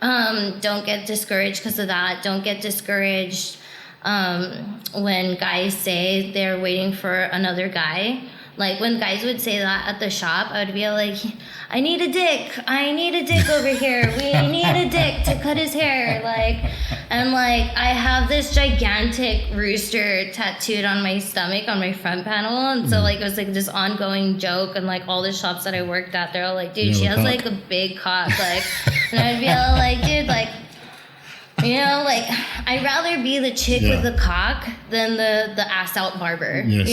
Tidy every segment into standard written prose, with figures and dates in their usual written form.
Don't get discouraged because of that. Don't get discouraged when guys say they're waiting for another guy. Like when guys would say that at the shop, I would be like, I need a dick. I need a dick over here. We need a dick to cut his hair. And I have this gigantic rooster tattooed on my stomach on my front panel. And so it was like this ongoing joke. And all the shops that I worked at, they're all like, dude, she has like a big cock. And I'd be all like, dude, I'd rather be the chick with the cock than the ass out barber. Yes.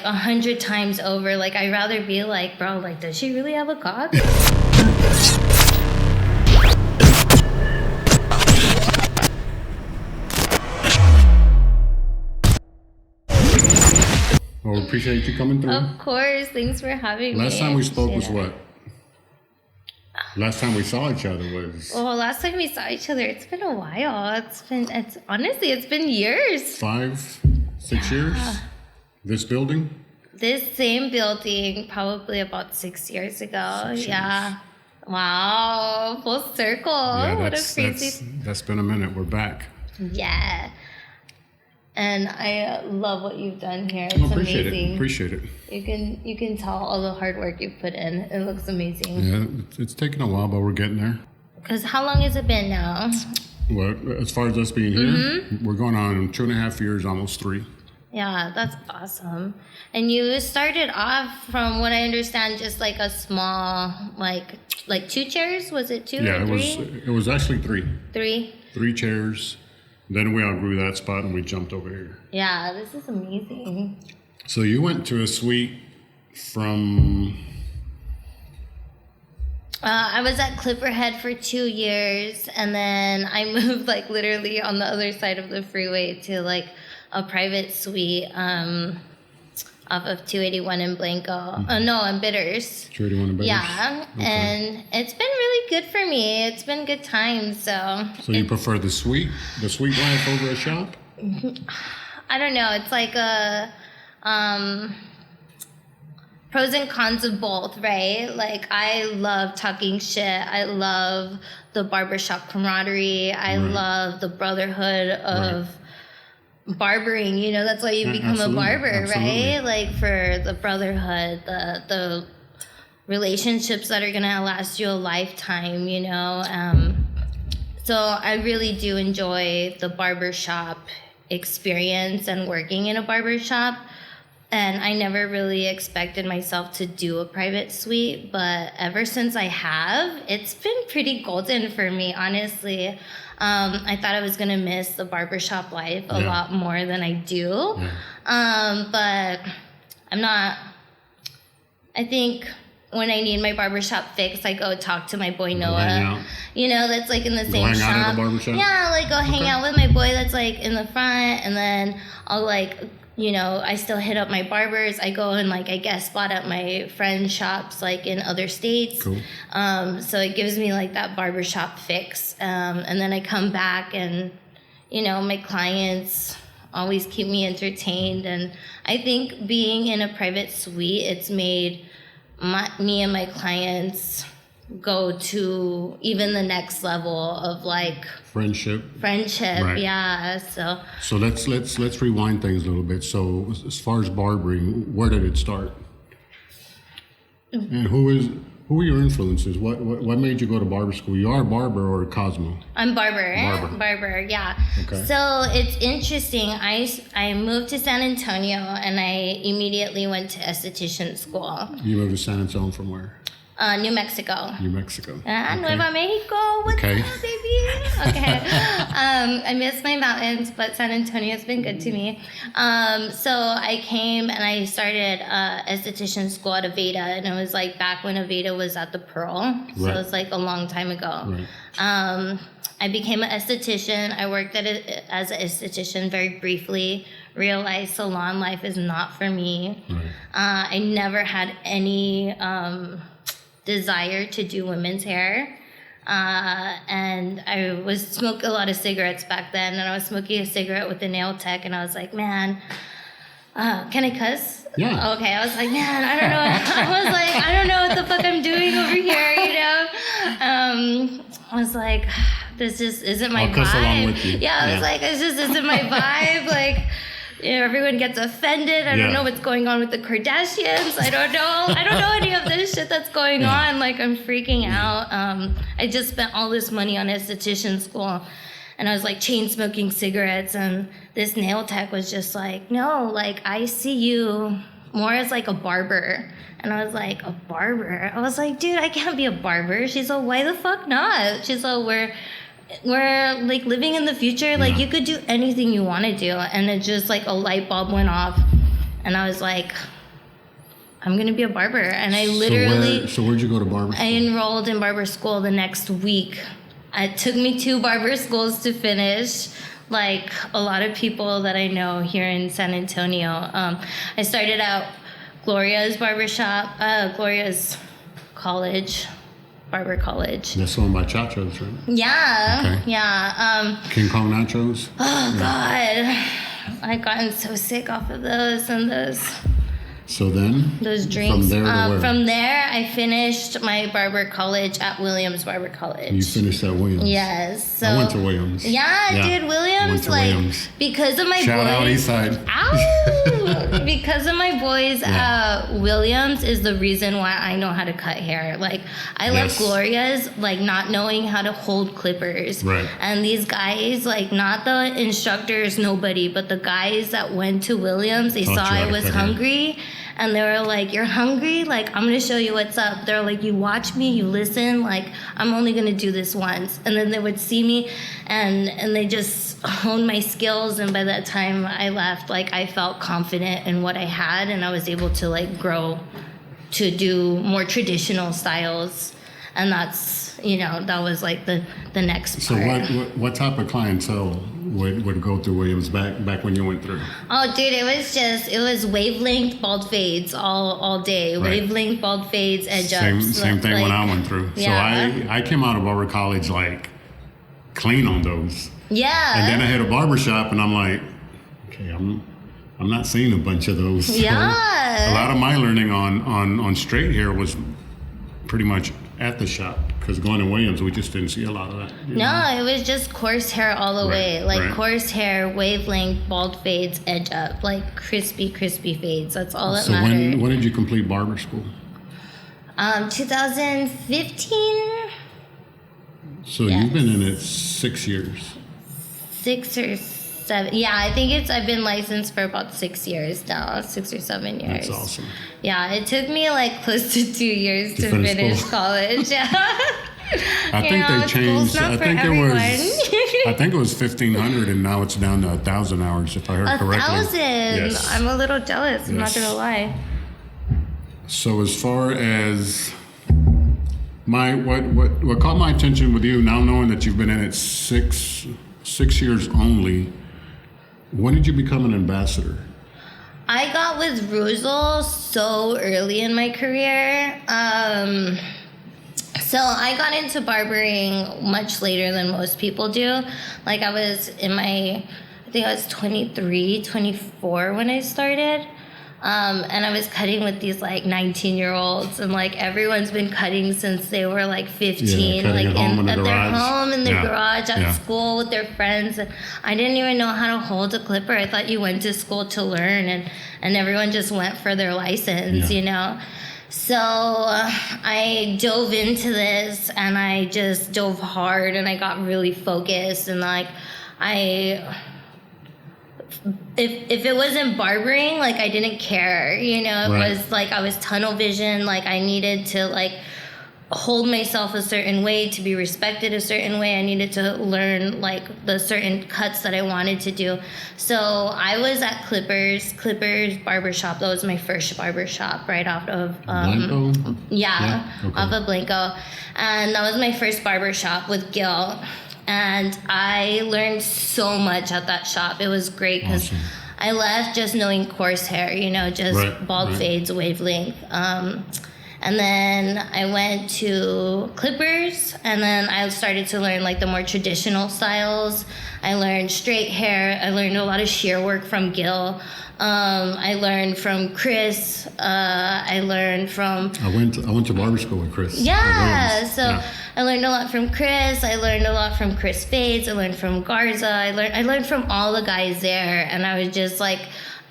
100 times over. I'd rather be like, bro, does she really have a cock? Well, we appreciate you coming through. Of course. Thanks for having me. Last time we spoke was what? Last time we saw each other was... Well, last time we saw each other, it's been a while. It's been years. 5, 6 years? This building? This same building, probably about 6 years ago. 6 years. Yeah. Wow. Full circle. Yeah, what a crazy... That's been a minute. We're back. Yeah. And I love what you've done here. It's amazing. Appreciate it. You can tell all the hard work you've put in. It looks amazing. Yeah, it's taken a while, but we're getting there. Because how long has it been now? Well, as far as us being here, we're going on 2.5 years, almost 3. Yeah, that's awesome. And you started off, from what I understand, just a small, like 2 chairs? Was it 2 or 3? It was actually 3. 3? 3 chairs. Then we outgrew that spot and we jumped over here. Yeah, this is amazing. So you went to a suite from... I was at Clipperhead for 2 years, and then I moved literally on the other side of the freeway to a private suite off of 281 in Blanco. No, in Bitters. 281 in Bitters? Yeah, okay. And it's been really good for me. It's been good times, so... So you prefer the suite life over a shop? I don't know. It's a... pros and cons of both, right? I love talking shit. I love the barbershop camaraderie. I love the brotherhood of... barbering, that's why you become a barber, right? For the brotherhood, the relationships that are gonna last you a lifetime, so I really do enjoy the barbershop experience and working in a barbershop. And I never really expected myself to do a private suite, but ever since I have, it's been pretty golden for me, honestly. I thought I was going to miss the barbershop life a lot more than I do. Yeah. But I'm not... I think when I need my barbershop fix, I go talk to my boy Noah. That's in the same shop. Out at the barbershop? Yeah, go hang out with my boy that's in the front, and then I'll I still hit up my barbers. I go and I guest spot at my friends' shops in other states. Cool. So it gives me that barbershop fix. And then I come back and, my clients always keep me entertained. And I think being in a private suite, it's made me and my clients go to even the next level of friendship, right. Yeah. So let's rewind things a little bit. So as far as barbering, where did it start? And who were your influences? What made you go to barber school? You are a barber or a Cosmo? I'm barber, yeah. Okay. So it's interesting. I moved to San Antonio and I immediately went to esthetician school. You moved to San Antonio from where? New Mexico. Nueva Mexico. What's up, baby? Okay. I miss my mountains, but San Antonio's been good to me. So I came and I started esthetician school at Vida, and it was back when Vida was at the Pearl. So it was a long time ago. Right. I became an esthetician. I worked as an esthetician very briefly. Realized salon life is not for me. Right. I never had any desire to do women's hair. And I was smoking a lot of cigarettes back then, and I was smoking a cigarette with a nail tech, and I was like, man, Can I cuss? Yeah. Okay, I was like, man, I don't know. I don't know what the fuck I'm doing over here, you know? I was like, this just isn't my I'll cuss vibe. along with you. Yeah, I was like, this just isn't my vibe. Like, you know, everyone gets offended. I don't know what's going on with the Kardashians. I don't know any of this shit that's going on. Like, I'm freaking out. I just spent all this money on esthetician school. And I was like chain smoking cigarettes, and this nail tech was just like, no, like I see you more as like a barber. And I was like, a barber? I was like, dude, I can't be a barber. She's like, why the fuck not? She's like, we're like living in the future. Like you could do anything you want to do. And it just like a light bulb went off, and I was like, I'm gonna be a barber. And I literally. So where'd you go to barber school? I enrolled in barber school the next week. It took me 2 barber schools to finish, like a lot of people that I know here in San Antonio. I started out Gloria's barbershop, Gloria's college, barber college. That's owned by Chacho's, right? Yeah, okay. yeah. King Kong Nachos? Oh, God. I've gotten so sick off of those and those. So then? Those drinks. From there to where? From there, I finished my barber college at Williams Barber College. You finished at Williams? Yes. So, I went to Williams. Yeah, dude, Williams. I went to like, Williams. because of my Shout boys. out Eastside. Ow! Because of my boys, Williams is the reason why I know how to cut hair. Like, I left Gloria's, like, not knowing how to hold clippers. Right. And these guys, like, not the instructors, nobody, but the guys that went to Williams, they saw I was hungry. And they were like, you're hungry? Like, I'm going to show you what's up. They're like, you watch me, you listen. Like, I'm only going to do this once. And then they would see me, and they just honed my skills. And by that time I left, like, I felt confident in what I had. And I was able to, like, grow to do more traditional styles. And that's, you know, that was, like, the next part. So what type of clientele would go through Williams back when you went through? Oh, dude, it was wavelength bald fades all day. Right. Wavelength bald fades, edge ups. Same thing like, when I went through. Yeah. So I came out of barber college like clean on those. Yeah. And then I hit a barbershop, and I'm like, okay, I'm not seeing a bunch of those. So yeah. A lot of my learning on straight hair was pretty much at the shop, because going to Williams, we just didn't see a lot of that. It was just coarse hair all the way. Like coarse hair, wavelength, bald fades, edge up, like crispy fades. That's all that mattered. So when did you complete barber school? 2015. So you've been in it 6 years. 6 or 7. Yeah, I think I've been licensed for about 6 years now, 6 or 7 years. That's awesome. Yeah, it took me like close to 2 years to finish college. Yeah. I think they changed. I think it was 1,500, and now it's down to 1,000 hours, if I heard correctly. 1,000. Yes. I'm a little jealous. I'm not gonna lie. So as far as what caught my attention with you, now knowing that you've been in it six years only, when did you become an ambassador? I got with Ruzel so early in my career. So I got into barbering much later than most people do. Like, I think I was 23, 24 when I started. And I was cutting with these like 19-year-olds, and like everyone's been cutting since they were like 15, like at their home, in their garage, at school with their friends. And I didn't even know how to hold a clipper. I thought you went to school to learn, and everyone just went for their license, you know. So I dove into this, and I just dove hard, and I got really focused, and like If it wasn't barbering, like, I didn't care, you know. It was like I was tunnel vision. Like, I needed to like hold myself a certain way to be respected a certain way. I needed to learn like the certain cuts that I wanted to do. So I was at Clippers Barbershop. That was my first barbershop right off of Blanco? Off of Blanco, and that was my first barbershop with Gil. And I learned so much at that shop. It was great because I left just knowing coarse hair, you know, just bald fades, wavelength. And then I went to clippers, and then I started to learn like the more traditional styles. I learned straight hair. I learned a lot of shear work from Gil. I learned from Chris. I learned from. I went to barber school with Chris. Yeah, I learned a lot from Chris. I learned a lot from Chris Fades. I learned from Garza. I learned from all the guys there, and I was just like,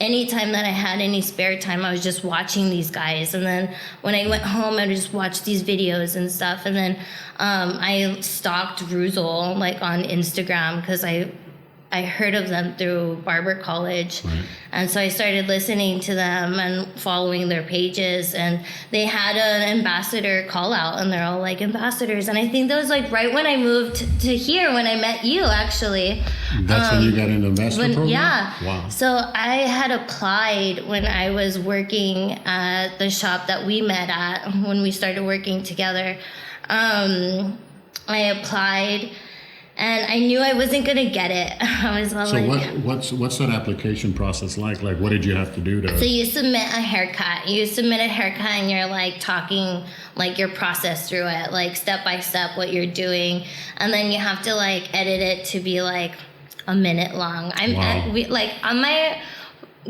anytime that I had any spare time, I was just watching these guys. And then when I went home, I would just watch these videos and stuff. And then I stalked Ruzel like on Instagram because I heard of them through barber college. Right. And so I started listening to them and following their pages, and they had an ambassador call out, and they're all like ambassadors. And I think that was like right when I moved to here, when I met you actually. That's when you got into ambassador program? Yeah. Wow. So I had applied when I was working at the shop that we met at when we started working together. I applied. And I knew I wasn't gonna get it. I was all so like, what's that application process like? Like, what did you have to do to? So you submit a haircut. And you're like talking like your process through it, like step by step what you're doing, and then you have to like edit it to be like a minute long. On my.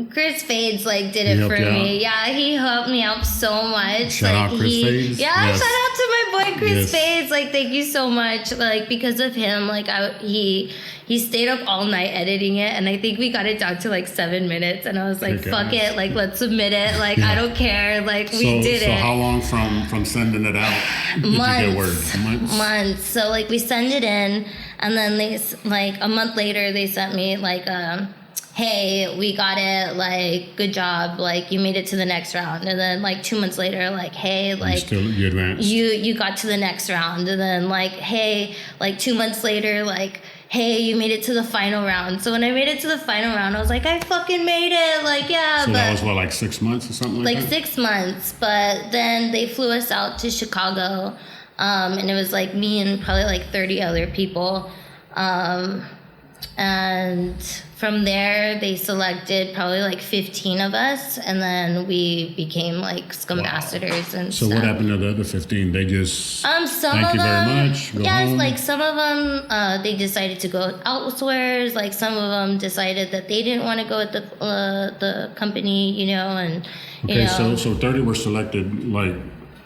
Chris Fades like did it for me. Yeah, he helped me out so much. Shout out Chris Fades. Yeah, yes. Shout out to my boy Chris Fades. Like, thank you so much. Like, because of him, like he stayed up all night editing it, and I think we got it down to like 7 minutes. And I was like, fuck it, like let's submit it. Like I don't care. Like we did it. So how long from sending it out did you get word? Months. So like we send it in, and then they like a month later they sent me like hey, we got it, like, good job, like, you made it to the next round. And then, like, 2 months later, like, hey, like, you advanced. You got to the next round. And then, like, hey, like, 2 months later, like, hey, you made it to the final round. So when I made it to the final round, I was like, I fucking made it, like, yeah. So that was, what, like 6 months or something like that? Like, 6 months, but then they flew us out to Chicago, and it was, like, me and probably, like, 30 other people, and from there, they selected probably like 15 of us, and then we became like Scambassadors and so stuff. What happened to the other 15? They just some thank of you them, very much. Go home. like some of them, they decided to go elsewhere. Like some of them decided that they didn't want to go with the company, you know, and you know. So 30 were selected, like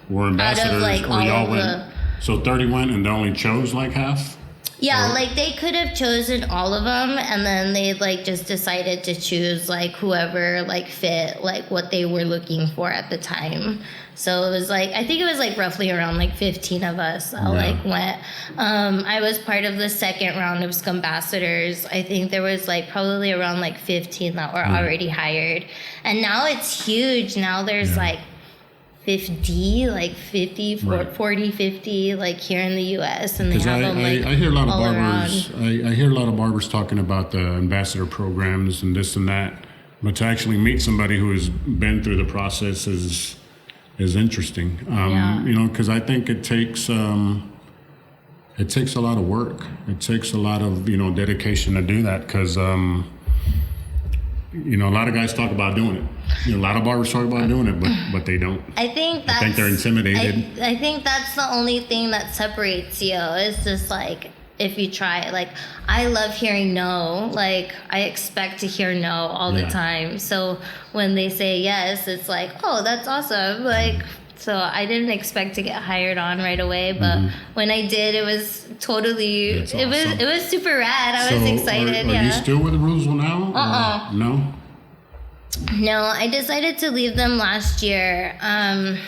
were ambassadors, out of, like, or y'all went. So 30 went, and they only chose like half. Yeah, like they could have chosen all of them, and then they like just decided to choose like whoever like fit like what they were looking for at the time. So it was like, I think it was like roughly around like 15 of us that like went. I was part of the second round of Scambassadors. I think there was like probably around like 15 that were already hired, and now it's huge. Now there's like 50, 40, 50, like here in the U.S. and they have them like I hear a lot of barbers. I hear a lot of barbers talking about the ambassador programs and this and that, but to actually meet somebody who has been through the process is interesting. You know, because I think it takes a lot of work. It takes a lot of dedication to do that because. You know, a lot of guys talk about doing it. You know, a lot of barbers talk about doing it, but they don't. I think they're intimidated. I think that's the only thing that separates you. It's just like if you try. Like I love hearing no. Like I expect to hear no all the time. So when they say yes, it's like, oh, that's awesome. Like. So I didn't expect to get hired on right away, but when I did, it was totally, awesome. it was super rad. I was excited. Are you still with Ruzel now? No? No, I decided to leave them last year. I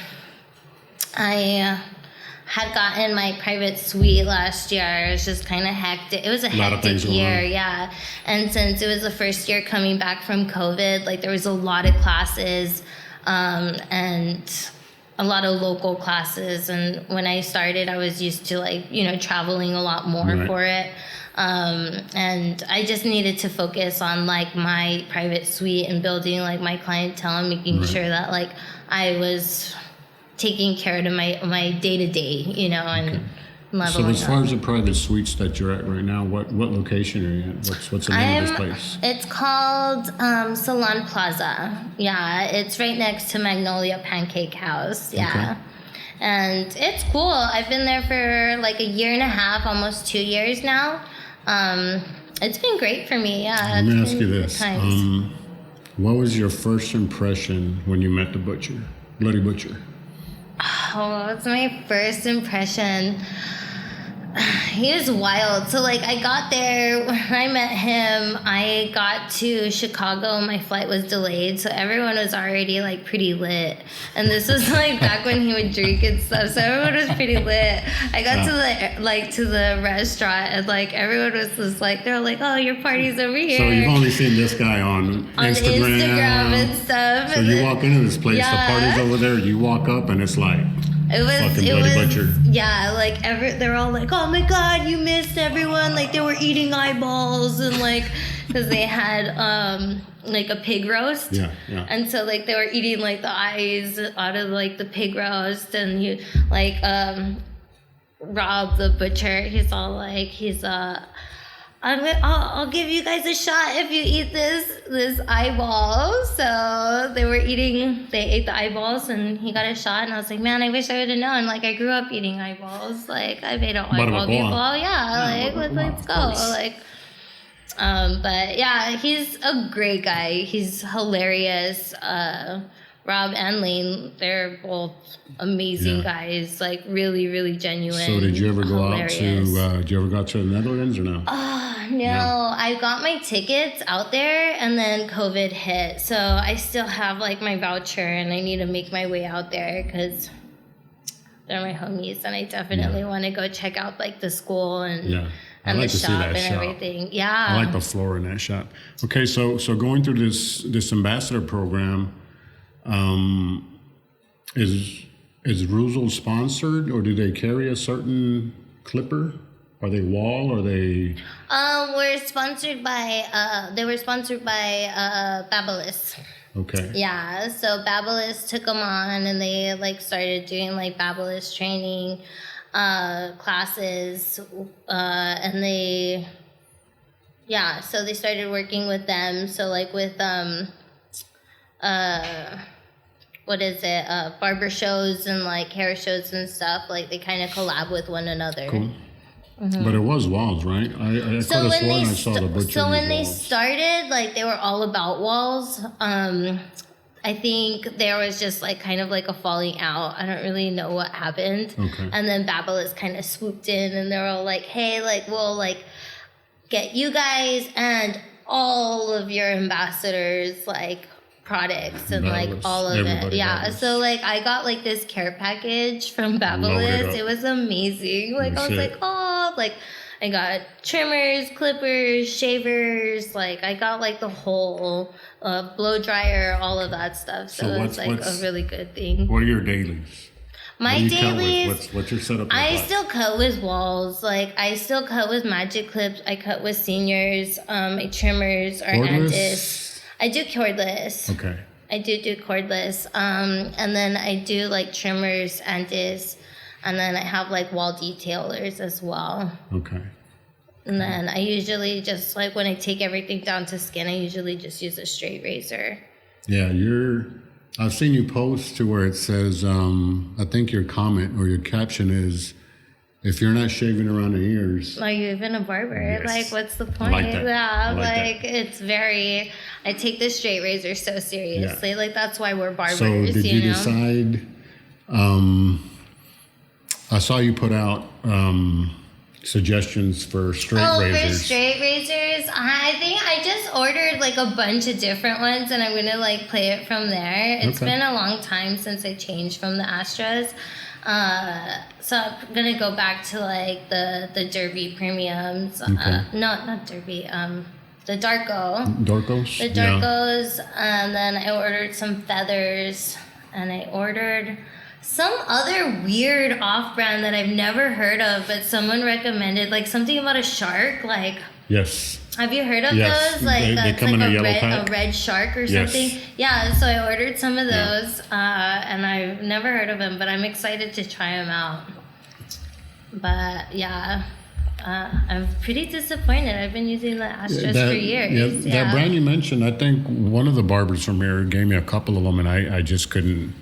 had gotten my private suite last year. It was just kind of hectic. It was a hectic year, yeah. And since it was the first year coming back from COVID, like there was a lot of classes, and a lot of local classes, and when I started I was used to like traveling a lot more for it, and I just needed to focus on like my private suite and building like my clientele and making sure that like I was taking care of my day-to-day, and leveling So as far as the private suites that you're at right now, what location are you at? What's the name of this place? It's called Salon Plaza. Yeah, it's right next to Magnolia Pancake House. Yeah. And it's cool. I've been there for like a year and a half, almost 2 years now. It's been great for me. Yeah. Let me ask you this. What was your first impression when you met the butcher, Bloody Butcher? Oh, what was my first impression? He was wild. So, like, I got there, when I met him, I got to Chicago, my flight was delayed, so everyone was already, like, pretty lit. And this was, like, back when he would drink and stuff, so everyone was pretty lit. I got to the restaurant, and, like, everyone was just, like, they're like, oh, your party's over here. So you've only seen this guy on Instagram and stuff. So you walk into this place, the party's over there, you walk up, and it's like... It was, Butcher. Yeah, like, they're all like, oh my God, you missed everyone. Like, they were eating eyeballs and, like, because they had, like, a pig roast. Yeah. And so, like, they were eating, like, the eyes out of, like, the pig roast. And, Rob, the butcher, he's all like, I'll give you guys a shot if you eat this eyeball. So they ate the eyeballs and he got a shot, and I was like, man, I wish I would have known. Like, I grew up eating eyeballs. Like, I've ate an eyeball before. Yeah, like, let's go. Like, but yeah, he's a great guy. He's hilarious. Rob and Lane, they're both amazing guys, like really, really genuine. So did you ever go out to the Netherlands or no? No, I got my tickets out there and then COVID hit. So I still have like my voucher and I need to make my way out there because they're my homies and I definitely want to go check out like the school and the shop and everything. Yeah. I like the floor in that shop. Okay, so going through this ambassador program, is Ruzel sponsored, or do they carry a certain clipper? Are they Wall? Are they? We're sponsored by. They were sponsored by Babyliss. Okay. Yeah, so Babyliss took them on, and they like started doing like Babyliss training classes, and so they started working with them. So like with barber shows and like hair shows and stuff, like they kind of collab with one another. Cool. Mm-hmm. But it was Walls, right? I could have sworn I saw the butcher. So when they started, like they were all about Walls. I think there was just like kind of like a falling out. I don't really know what happened. Okay. And then Babyliss kind of swooped in and they were all like, hey, like we'll like get you guys and all of your ambassadors like products and like all of it. Yeah. So like I got like this care package from Babyliss. It was amazing. Like I was like, oh, like I got trimmers, clippers, shavers, like I got like the whole blow dryer, all of that stuff. So it's like a really good thing. What are your dailies? My dailies. What's your setup? I still cut with Walls. Like I still cut with Magic Clips. I cut with Seniors. My trimmers are Antis. I do cordless. Okay. I do cordless. And then I do like trimmers, Antis, and then I have like wall detailers as well. Okay. And then I usually just like when I take everything down to skin, I usually just use a straight razor. Yeah, I've seen you post to where it says, I think your comment or your caption is, if you're not shaving around the ears. Are you even a barber? Yes. Like, what's the point? I like that. Yeah, like that. It's very, I take the straight razor so seriously. Yeah. Like, that's why we're barbers, So did you know? decide, I saw you put out suggestions for straight razors. For straight razors, I think I just ordered like a bunch of different ones and I'm going to like play it from there. It's been a long time since I changed from the Astras. So I'm going to go back to like the Derby premiums. Not Derby, the Darko. Darkos? The Darkos. And then I ordered some feathers and I ordered some other weird off-brand that I've never heard of, but someone recommended, like something about a shark, like... Yes. Have you heard of those? Like they come like in a red shark or something? Yes. Yeah, so I ordered some of those, and I've never heard of them, but I'm excited to try them out. But yeah, I'm pretty disappointed. I've been using the Astras for years. Yeah, that brand you mentioned, I think one of the barbers from here gave me a couple of them, and I just couldn't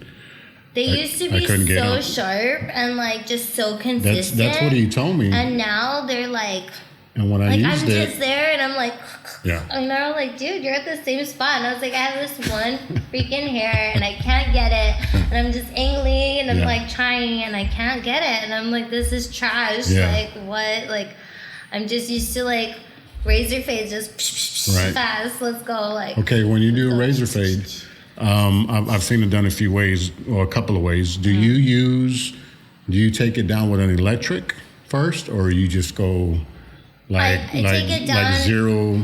They used to be so sharp and like just so consistent. That's what he told me. And now they're like, and when I used I'm just there and I'm like, yeah. And they're like, dude, you're at the same spot. And I was like, I have this one freaking hair and I can't get it. And I'm just angling and I'm like trying and I can't get it. And I'm like, this is trash. Yeah. Like, what? Like, I'm just used to like razor fade, just fast. Let's go. Like, okay, when you do a razor fade, I've seen it done a few ways or a couple of ways. Do you take it down with an electric first, or you just go like zero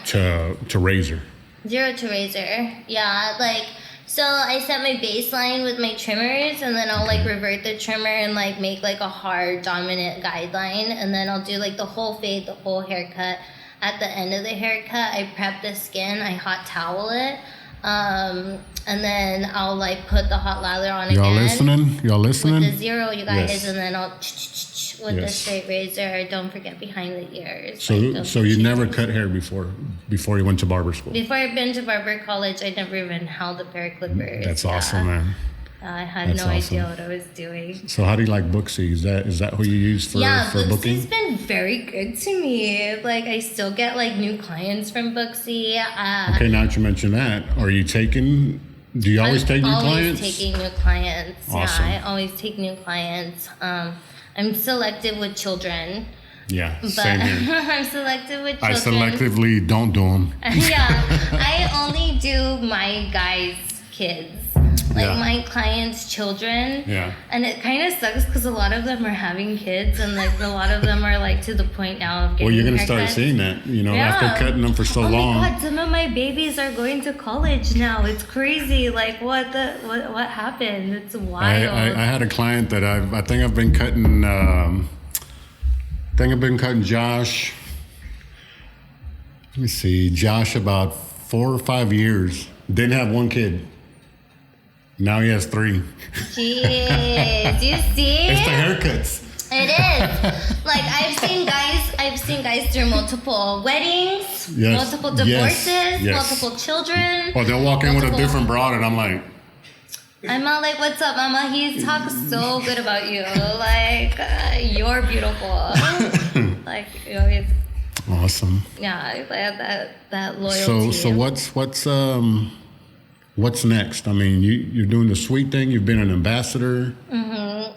to razor? Zero to razor. Yeah, like so I set my baseline with my trimmers and then I'll like revert the trimmer and like make like a hard dominant guideline, and then I'll do like the whole fade, the whole haircut. At the end of the haircut, I prep the skin, I hot towel it. And then I'll like put the hot lather on Y'all again. Y'all listening? With the zero, you guys, yes. And then I'll with the straight razor. Don't forget behind the ears. So you never cut hair before you went to barber school? Before I've been to barber college, I never even held a pair of clippers. That's awesome, man. I had no idea what I was doing. So how do you like Booksy? Is that who you use for booking? Booksy's been very good to me. Like I still get like new clients from Booksy. Okay, now that you mention that, are you taking? Do you always take new clients? Always taking new clients. Awesome. Yeah, I always take new clients. I'm selective with children. Yeah, same here. I'm selective with children. I selectively don't do them. Yeah, I only do my guys' kids. Like my clients' children. Yeah. And it kind of sucks because a lot of them are having kids and like a lot of them are like to the point now of getting Well, you're going to haircuts. start seeing that, after cutting them for so long. Oh my God, some of my babies are going to college now. It's crazy. Like what happened? It's wild. I had a client that I think I've been cutting, Josh. Let me see, Josh about 4 or 5 years. Didn't have one kid. Now he has 3. Jeez, you see? It's the haircuts. It is. Like I've seen guys through multiple weddings, multiple divorces, multiple children. Or they'll walk in with a different broad and I'm all like, what's up, mama? He talks so good about you. Like, you're beautiful. Like, you always. Awesome. Yeah, that loyalty. So what's next? I mean, you're doing the sweet thing. You've been an ambassador. Mm-hmm.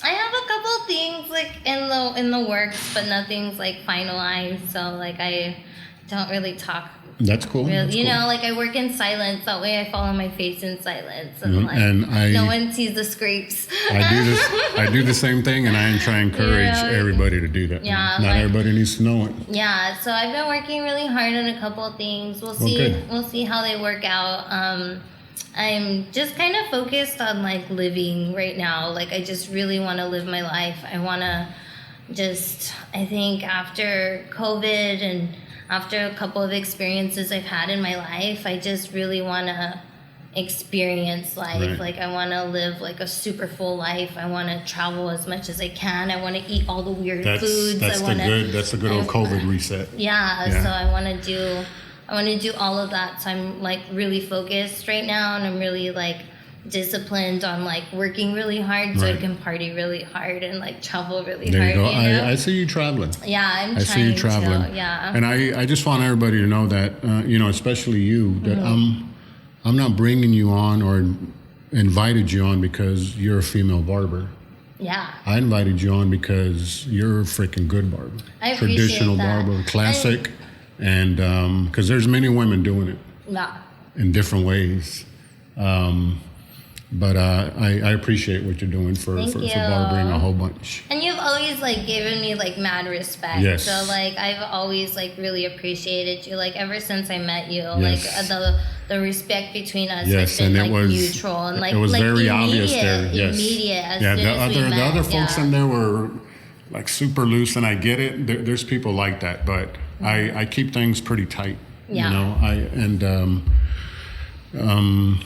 I have a couple things like in the works, but nothing's like finalized. So like I don't really talk. That's cool. Really, That's you cool. know, like I work in silence. That way, I follow my face in silence, and no one sees the scrapes. I do the same thing, and I try and encourage everybody to do that. Yeah, not everybody needs to know it. Yeah, so I've been working really hard on a couple of things. We'll see. Okay. We'll see how they work out. I'm just kind of focused on like living right now. Like I just really want to live my life. I want to I think after COVID and after a couple of experiences I've had in my life, I just really want to experience life. Right. Like I want to live like a super full life. I want to travel as much as I can. I want to eat all the weird foods. That's a good old COVID reset. Yeah. So I want to do all of that. So I'm like really focused right now, and I'm really like disciplined on like working really hard so I can party really hard and like travel really hard. There you go. You know? I see you traveling. Yeah, I see you traveling. To, yeah. And I just want everybody to know that, especially you, that I'm not bringing you on or invited you on because you're a female barber. Yeah. I invited you on because you're a freaking good barber. I appreciate Traditional that. barber, classic, and because there's many women doing it. Yeah. In different ways. But I appreciate what you're doing for barbering a whole bunch. And you've always like given me like mad respect. Yes. So like I've always like really appreciated you. Like ever since I met you, Yes. like the respect between us Yes, has been and it like was mutual and like it was like very immediate, obvious there. Yes. Immediate. As Yeah, soon as we met. the other folks in there were like super loose, and I get it. There's people like that, but I keep things pretty tight. Yeah. You know,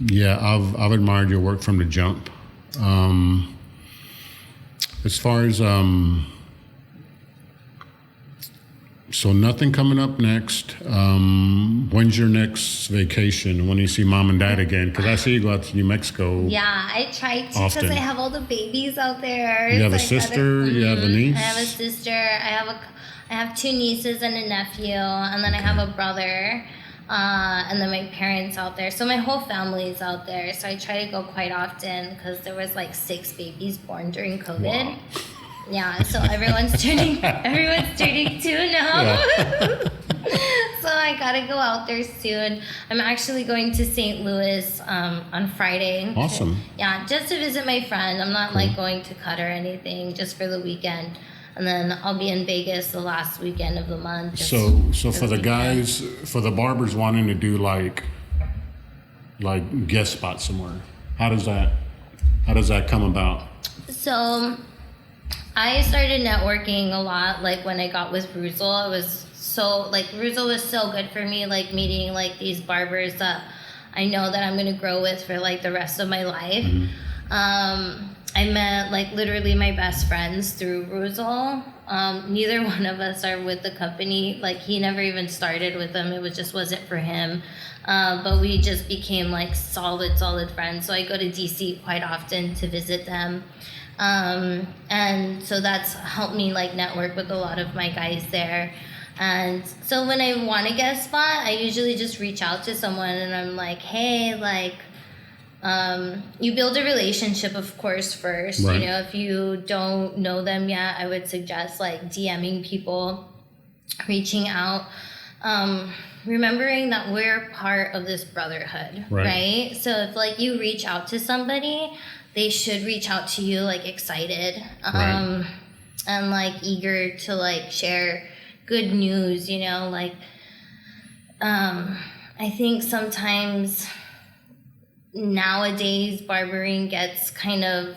yeah, I've admired your work from the jump. As far as So nothing coming up next. When's your next vacation? When do you see mom and dad again? Because I see you go out to New Mexico. Yeah, I try to because I have all the babies out there. You have a sister. You have a niece. I have a sister. I have 2 nieces and a nephew, and then I have a brother. And then my parents out there. So my whole family is out there. So I try to go quite often because there was like 6 babies born during COVID. Wow. Yeah, so everyone's turning 2 now. Yeah. So I gotta go out there soon. I'm actually going to St. Louis on Friday. Awesome. Yeah, just to visit my friend. I'm not like going to cut or anything, just for the weekend. And then I'll be in Vegas the last weekend of the month. So for the guys, for the barbers wanting to do like guest spots somewhere, how does that come about? So I started networking a lot, like when I got with Ruzel. It was so, like, Ruzel was so good for me, like meeting like these barbers that I know that I'm gonna grow with for like the rest of my life. Mm-hmm. I met like literally my best friends through Ruzel. Neither one of us are with the company. Like, he never even started with them. It just wasn't for him. But we just became like solid friends. So I go to DC quite often to visit them. And so that's helped me like network with a lot of my guys there. And so when I want a guest spot, I usually just reach out to someone and I'm like, hey, like, you build a relationship, of course, first. Right. You know, if you don't know them yet, I would suggest like DMing people, reaching out, remembering that we're part of this brotherhood, right? So if like you reach out to somebody, they should reach out to you like excited, and like eager to like share good news, you know, like, I think sometimes nowadays barbering gets kind of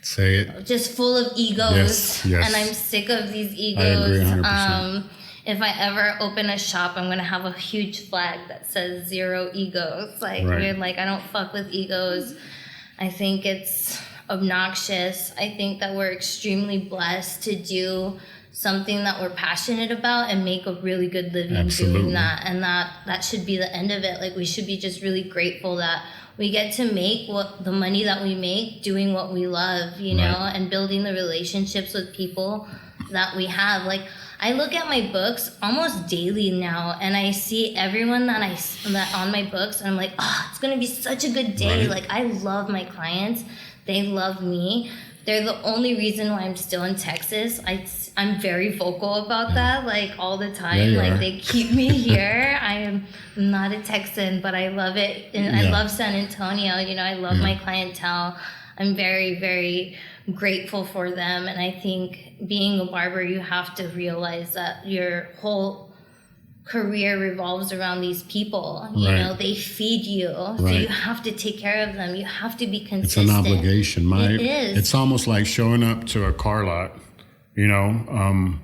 say it just full of egos. Yes. And I'm sick of these egos. I agree 100%. If I ever open a shop, I'm gonna have a huge flag that says 0 egos. Like, we're like, I don't fuck with egos. I think it's obnoxious. I think that we're extremely blessed to do something that we're passionate about and make a really good living doing that. And that should be the end of it. Like, we should be just really grateful that we get to make what the money that we make doing what we love, you know, and building the relationships with people that we have. Like, I look at my books almost daily now, and I see everyone that on my books, and I'm like, oh, it's gonna be such a good day. Like, I love my clients. They love me. They're the only reason why I'm still in Texas. I'm very vocal about that, like, all the time. Like, they keep me here. I am not a Texan, but I love it. And I love San Antonio. You know, I love my clientele. I'm very, very grateful for them. And I think being a barber, you have to realize that your whole career revolves around these people. You know, they feed you. So you have to take care of them. You have to be consistent. It's an obligation. It is. It's almost like showing up to a car lot. You know,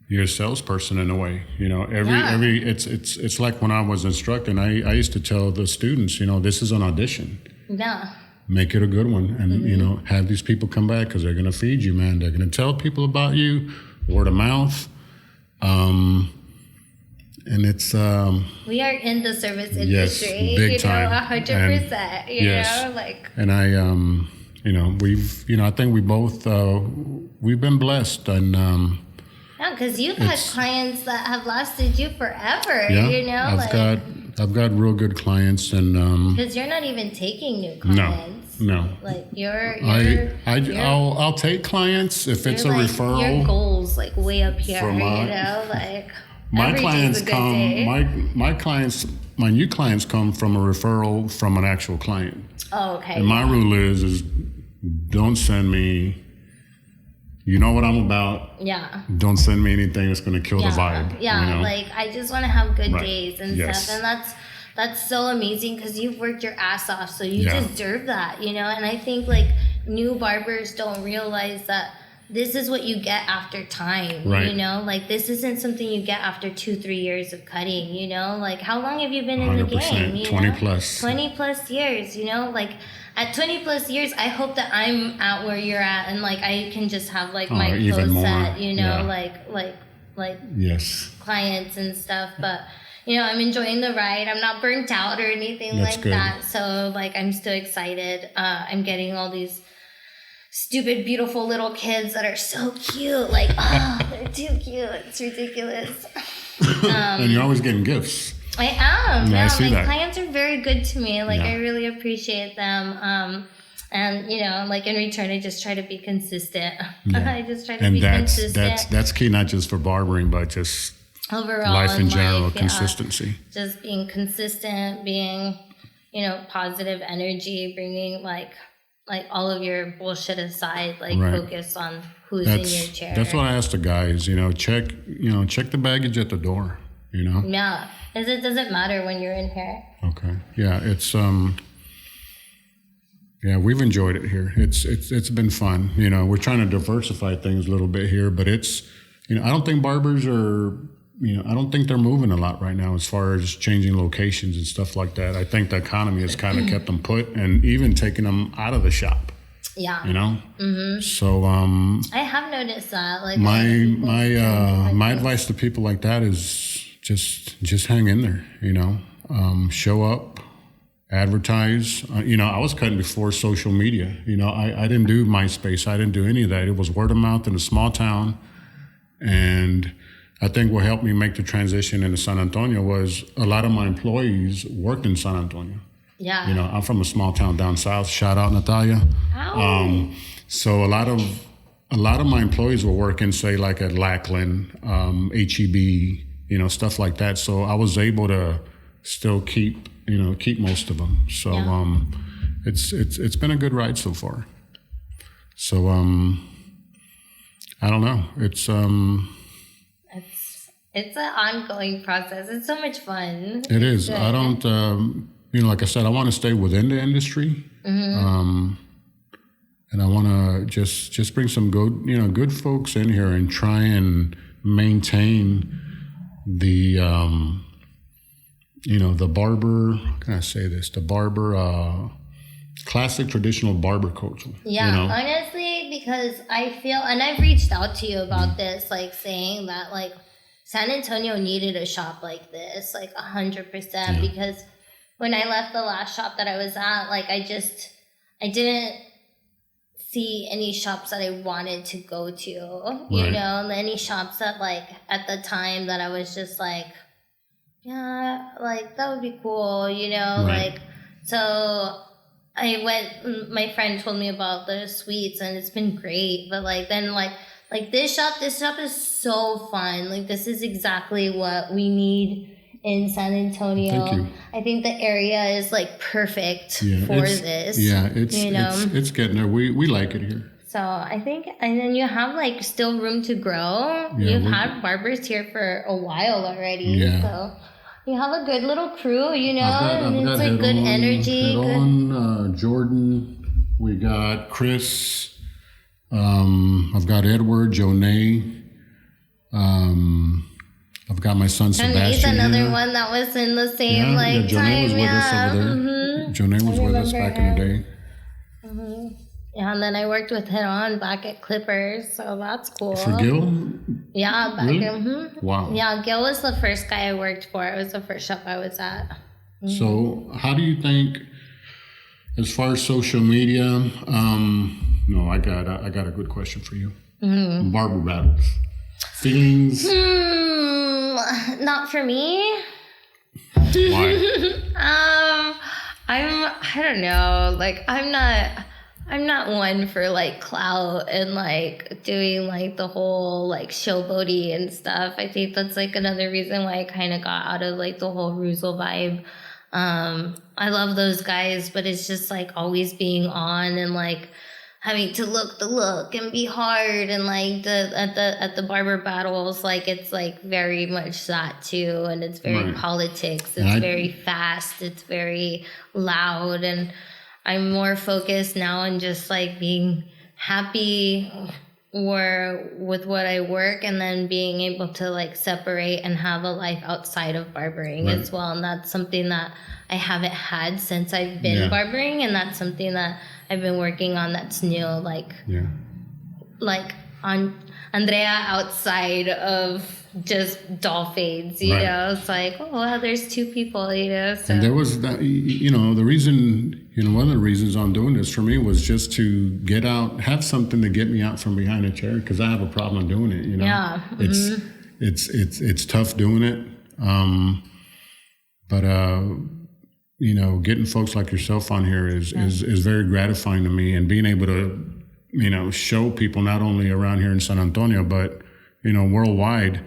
you're a salesperson in a way. You know, it's like when I was instructing, I used to tell the students, you know, this is an audition. Yeah. Make it a good one, and you know, have these people come back because they're going to feed you, man. They're going to tell people about you, word of mouth. And it's we are in the service industry, big you time. know, 100%. You know, like. And I, you know, I think we both we've been blessed, and yeah, because you've had clients that have lasted you forever. Yeah, you know, I've got real good clients, and because you're not even taking new clients. No. Like I'll take clients if it's a like, referral. Your goals like way up here, you know, like. My clients my new clients come from a referral from an actual client. Oh, okay. And my rule is don't send me, you know what I'm about. Yeah. Don't send me anything that's going to kill the vibe. Yeah, you know? like, I just want to have good days and stuff. And that's so amazing because you've worked your ass off, so you deserve that, you know? And I think, like, new barbers don't realize that this is what you get after time, right. you know? Like, this isn't something you get after 2-3 years of cutting, you know? Like, how long have you been in the game? 20 know? plus. 20 plus years, you know? Like, at 20 plus years, I hope that I'm at where you're at and, like, I can just have, like, my clothes set, you know? Like yes. clients and stuff. But, you know, I'm enjoying the ride. I'm not burnt out or anything That's like good. that. So, like, I'm still excited. I'm getting all these stupid, beautiful little kids that are so cute. Like, oh, they're too cute. It's ridiculous. And you're always getting gifts. I am. Yeah, I see my that. clients are very good to me. Like, Yeah. I really appreciate them. And, you know, like, in return, I just try to be consistent. Yeah. I just try to be consistent. That's key, not just for barbering, but just overall life in general, life, consistency. Just being consistent, being, you know, positive energy, bringing like all of your bullshit aside, like Right. focus on who's in your chair. That's what I ask the guys, you know, check the baggage at the door, you know? Yeah, because it doesn't matter when you're in here. Okay. Yeah, it's yeah, we've enjoyed it here. It's been fun. You know, we're trying to diversify things a little bit here, but it's, you know, I don't think barbers are, you know, I don't think they're moving a lot right now as far as changing locations and stuff like that. I think the economy has kind of kept them put and even taking them out of the shop. Yeah. You know? Mm-hmm. So I have noticed that. Like my advice to people like that is just hang in there, you know. Show up, advertise. You know, I was cutting before social media. You know, I didn't do MySpace. I didn't do any of that. It was word of mouth in a small town. And I think what helped me make the transition into San Antonio was a lot of my employees worked in San Antonio. Yeah. You know, I'm from a small town down south. Shout out Natalia. So a lot of my employees were working, say, like at Lackland, HEB, you know, stuff like that. So I was able to still keep most of them. So it's been a good ride so far. So I don't know. It's an ongoing process. It's so much fun. It is. I don't, you know, like I said, I want to stay within the industry. Mm-hmm. And I want to just bring some good folks in here and try and maintain the, the barber, how can I say this? The barber, classic traditional barber culture. Yeah, you know? Honestly, because I feel, and I've reached out to you about this, like saying that like San Antonio needed a shop like this, like 100%, because when I left the last shop that I was at, like I didn't see any shops that I wanted to go to, you know, and any shops that like at the time that I was just like, yeah, like that would be cool, you know, like, so I went, my friend told me about the suites and it's been great, but like then like this shop is so fun. Like this is exactly what we need in San Antonio. Thank you. I think the area is like perfect for this. Yeah, it's getting there. We like it here. So I think, and then you have like still room to grow. Yeah, You've had barbers here for a while already. Yeah. So you have a good little crew, you know, and it's like good energy. Jordan, we got Chris, I've got Edward, Jonay, I've got my son Sebastian. Jonay's another here. one that was in the same Jonay time. was with us over there. Mm-hmm. Jonay was with us back in the day. Mm-hmm. Yeah, and then I worked with him on back at Clippers, so that's cool. For Gil? Yeah, back really? Wow. Yeah, Gil was the first guy I worked for. It was the first shop I was at. Mm-hmm. So how do you think, as far as social media, no, I got a good question for you. Mm-hmm. Barber battles. Feelings? Not for me. Why? I don't know. Like I'm not one for like clout and like doing like the whole like showboaty and stuff. I think that's like another reason why I kind of got out of like the whole Ruzel vibe. I love those guys, but it's just like always being on and like having to look the look and be hard and like at the barber battles, like it's like very much that too, and it's very politics. It's very fast. It's very loud, and I'm more focused now on just like being happy, were with what I work, and then being able to like separate and have a life outside of barbering as well. And that's something that I haven't had since I've been barbering, and that's something that I've been working on that's new, like on Andrea outside of just doll fades, you know. It's like, oh wow, there's two people, you know. So. And there was that, you know, the reason, you know, one of the reasons I'm doing this for me was just to get out, have something to get me out from behind a chair, because I have a problem doing it, you know. Yeah. It's tough doing it, but you know, getting folks like yourself on here is very gratifying to me, and being able to, you know, show people not only around here in San Antonio, but, you know, worldwide,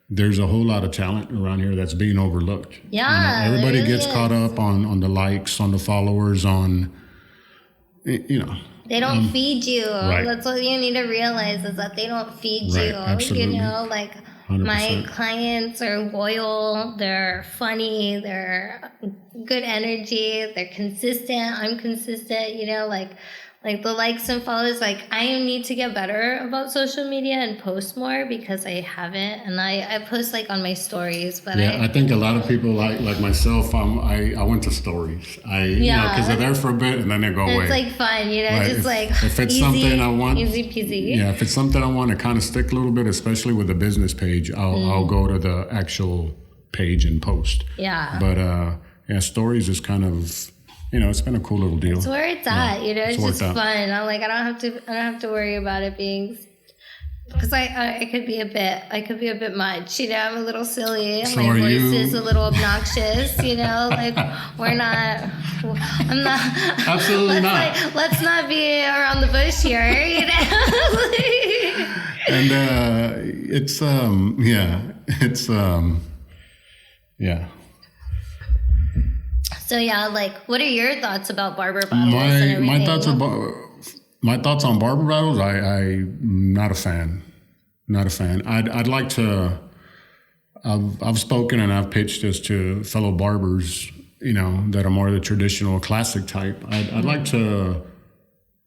there's a whole lot of talent around here that's being overlooked. Yeah. You know, everybody really gets caught up on the likes, on the followers, on, you know. They don't feed you. Right. That's what you need to realize, is that they don't feed Right, you. absolutely. You know, like 100%. my clients are loyal, they're funny, they're good energy, they're consistent. I'm consistent, you know, like the likes and follows. Like, I need to get better about social media and post more, because I haven't. And I post like on my stories, but I think a lot of people like myself, I went to stories. You know, because they're there for a bit and then they go away. It's like fun, you know, just if it's easy, something I want, easy peasy. Yeah, if it's something I want to kind of stick a little bit, especially with the business page, I'll go to the actual page and post. Yeah. But stories is kind of, you know, it's been a cool little deal. It's where it's at, you know. It's just fun. I'm like, I don't have to worry about it being, because I could be a bit much, you know. I'm a little silly. So my voice is a little obnoxious, you know. Like, I'm not. Absolutely not. Let's not be around the bush here, you know. And it's So like, what are your thoughts about barber battles? My thoughts on barber battles. I'm not a fan. Not a fan. I'd like to. I've spoken and I've pitched this to fellow barbers, you know, that are more the traditional classic type. I'd like to,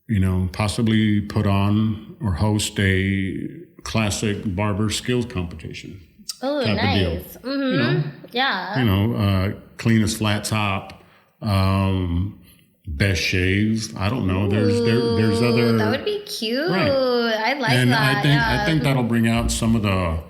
you know, possibly put on or host a classic barber skills competition. Oh, nice. Mm-hmm. You know, yeah. You know, cleanest flat top, best shave. I don't know. There's other. That would be cute. Right. I like and that. I think that'll bring out some of the,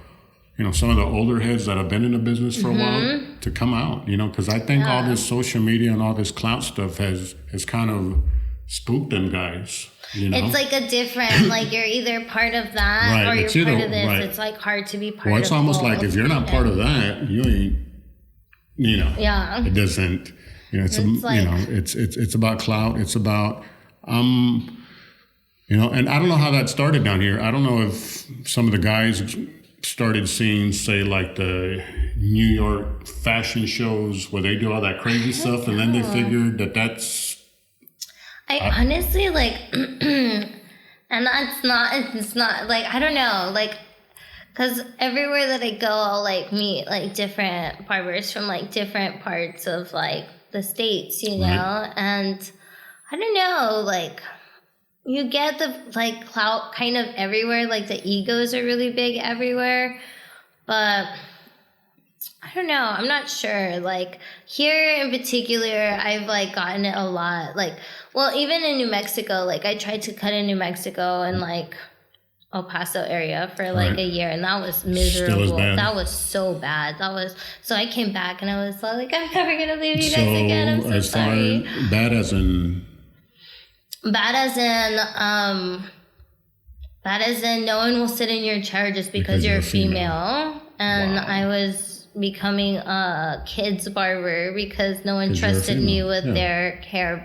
you know, some of the older heads that have been in the business for a while to come out. You know, because I think all this social media and all this clout stuff has kind of spooked them guys. You know? It's like a different, like, you're either part of that or you're part of this. Right. It's like hard to be part of. Well, it's almost both. like if you're not part of that, you ain't. You know. Yeah. It doesn't. You know. It's about clout. It's about you know, and I don't know how that started down here. I don't know if some of the guys started seeing, say, like the New York fashion shows where they do all that crazy stuff, and then they figured that's. I honestly, like, and it's not, like, I don't know, like, because everywhere that I go, I'll, like, meet, like, different barbers from, like, different parts of, like, the States, you know, and I don't know, like, you get the, like, clout kind of everywhere, like, the egos are really big everywhere, but I don't know, I'm not sure, like, here in particular, I've, like, gotten it a lot, like, well, even in New Mexico, like, I tried to cut in New Mexico and, like, El Paso area for, like, a year, and that was miserable. That was so bad. So I came back, and I was like, I'm never going to leave you guys again. I'm so sorry. Bad as in no one will sit in your chair just because you're a female. And I was becoming a kid's barber because no one trusted me with their hair,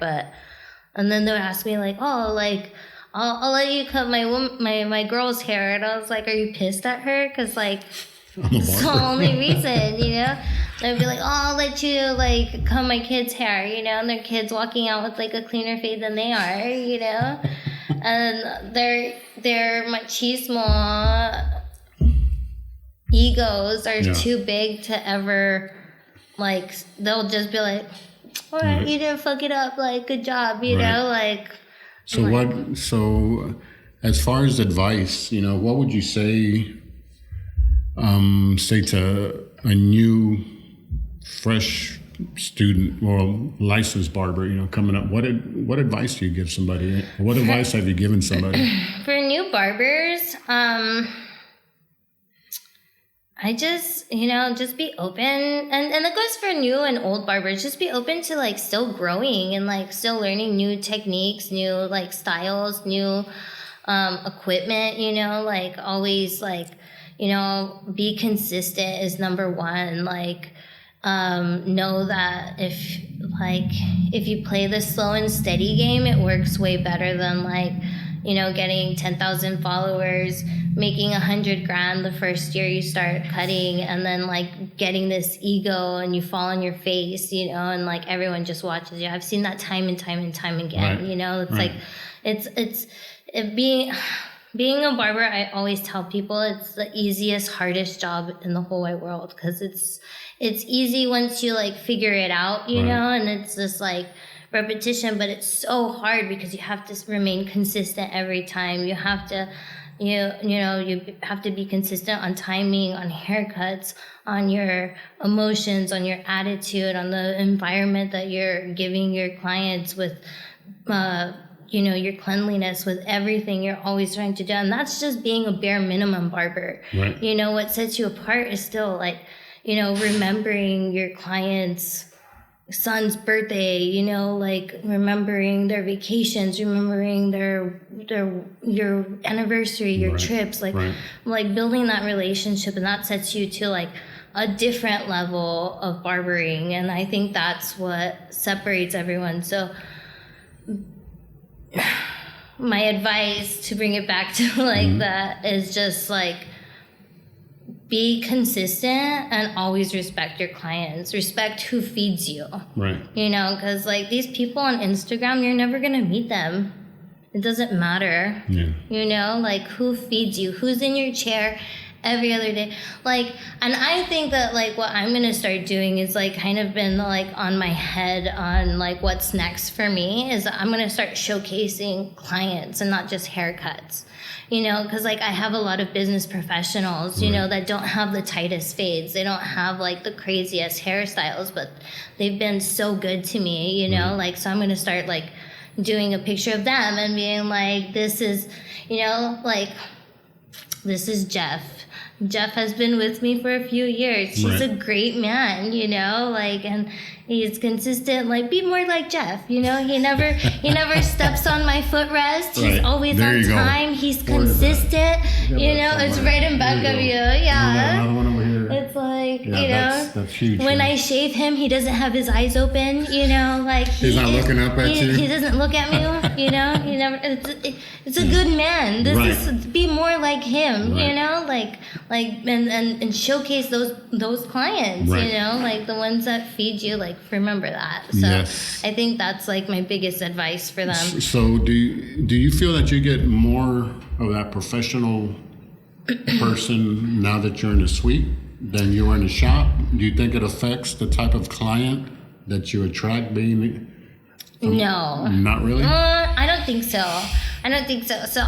and then they would ask me, like, oh, like, I'll let you cut my girl's hair. And I was like, are you pissed at her? Because, like, it's the only reason, you know? And I'd be like, oh, I'll let you, like, cut my kid's hair, you know? And their kid's walking out with, like, a cleaner fade than they are, you know? And their machismo egos are too big to ever, like, they'll just be like, all right, you didn't fuck it up, like, good job, you know, like. So as far as advice, what would you say to a new, fresh student or licensed barber, coming up? What advice do you give somebody? What advice have you given somebody? For new barbers, I just be open, and that goes for new and old barbers. Just be open to like still growing and like still learning new techniques, new like styles, new equipment. Like always like be consistent is number one. Like know that if you play the slow and steady game, it works way better than like getting 10,000 followers, making $100,000 the first year you start cutting, and then like getting this ego and you fall on your face, and like everyone just watches you. I've seen that time and time and time again. Right. It's like it's being a barber. I always tell people it's the easiest, hardest job in the whole wide world, because it's easy once you like figure it out, and it's just like repetition, but it's so hard because you have to remain consistent every time. You have to you have to be consistent on timing, on haircuts, on your emotions, on your attitude, on the environment that you're giving your clients, with your cleanliness, with everything you're always trying to do. And that's just being a bare minimum barber. Right. What sets you apart is still like remembering your clients' son's birthday, like remembering their vacations, remembering your anniversary, your right. trips, like right. like building that relationship, and that sets you to like a different level of barbering. And I think that's what separates everyone. So my advice, to bring it back to like that, is just like be consistent and always respect your clients. Respect who feeds you. Right. Because like these people on Instagram, you're never going to meet them. It doesn't matter. Yeah. Like who feeds you, who's in your chair every other day. Like, and I think that like what I'm going to start doing is like kind of been like on my head on like what's next for me, is I'm going to start showcasing clients and not just haircuts. Because like I have a lot of business professionals, that don't have the tightest fades. They don't have like the craziest hairstyles, but they've been so good to me, like, so I'm going to start like doing a picture of them and being like, this is, like, this is Jeff. Jeff has been with me for a few years. He's a great man, like, and he's consistent. Like, be more like Jeff, he never steps on my footrest. He's always on time. He's consistent. It's right in back of you. Yeah. Another one over here. It's like, that's huge. When I shave him, he doesn't have his eyes open, like he's not looking up at you. He doesn't look at me, he never. It's a good man. This is be more like him, like and showcase those clients, like the ones that feed you. Like, remember that. So yes. I think that's like my biggest advice for them. So do you feel that you get more of that professional person now that you're in a suite than you are in a shop? Do you think it affects the type of client that you attract being? No. Not really? I don't think so. So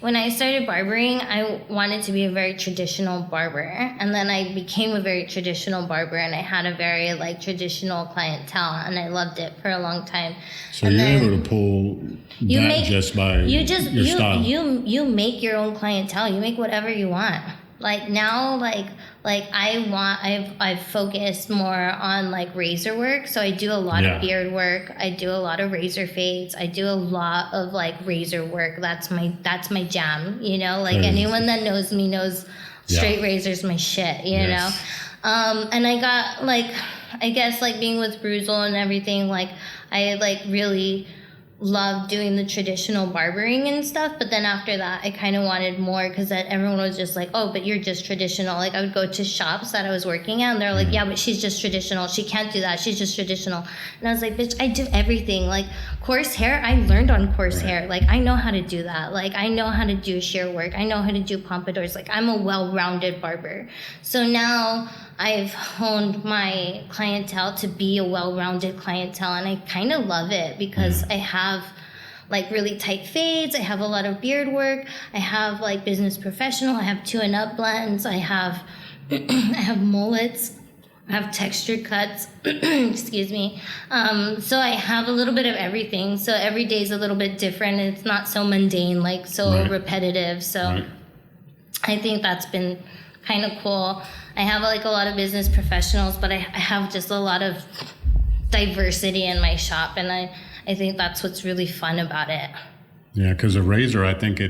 when I started barbering, I wanted to be a very traditional barber. And then I became a very traditional barber, and I had a very like traditional clientele, and I loved it for a long time. So and you're able to pull just by your style. You make your own clientele. You make whatever you want. Like now, like I've focused more on like razor work. So I do a lot of beard work. I do a lot of razor fades. I do a lot of like razor work. That's my jam. Like anyone that knows me knows straight razor's my shit. You know, and I got like, I guess like being with Bruzel and everything. Like I like really loved doing the traditional barbering and stuff, but then after that I kind of wanted more, because that everyone was just like, oh, but you're just traditional. Like I would go to shops that I was working at, and they're like, yeah, but she's just traditional, she can't do that, she's just traditional. And I was like, bitch, I do everything. Like coarse hair, I learned on coarse hair. Like I know how to do that. Like I know how to do shear work, I know how to do pompadours. Like I'm a well-rounded barber. So now I've honed my clientele to be a well-rounded clientele, and I kind of love it because I have like really tight fades. I have a lot of beard work. I have like business professional. I have 2 and up blends. I have I have mullets. I have textured cuts. Excuse me. So I have a little bit of everything. So every day is a little bit different. It's not so mundane, like so repetitive. So I think that's been kind of cool. I have like a lot of business professionals, but I have just a lot of diversity in my shop, and I think that's what's really fun about it. Yeah, because a razor, I think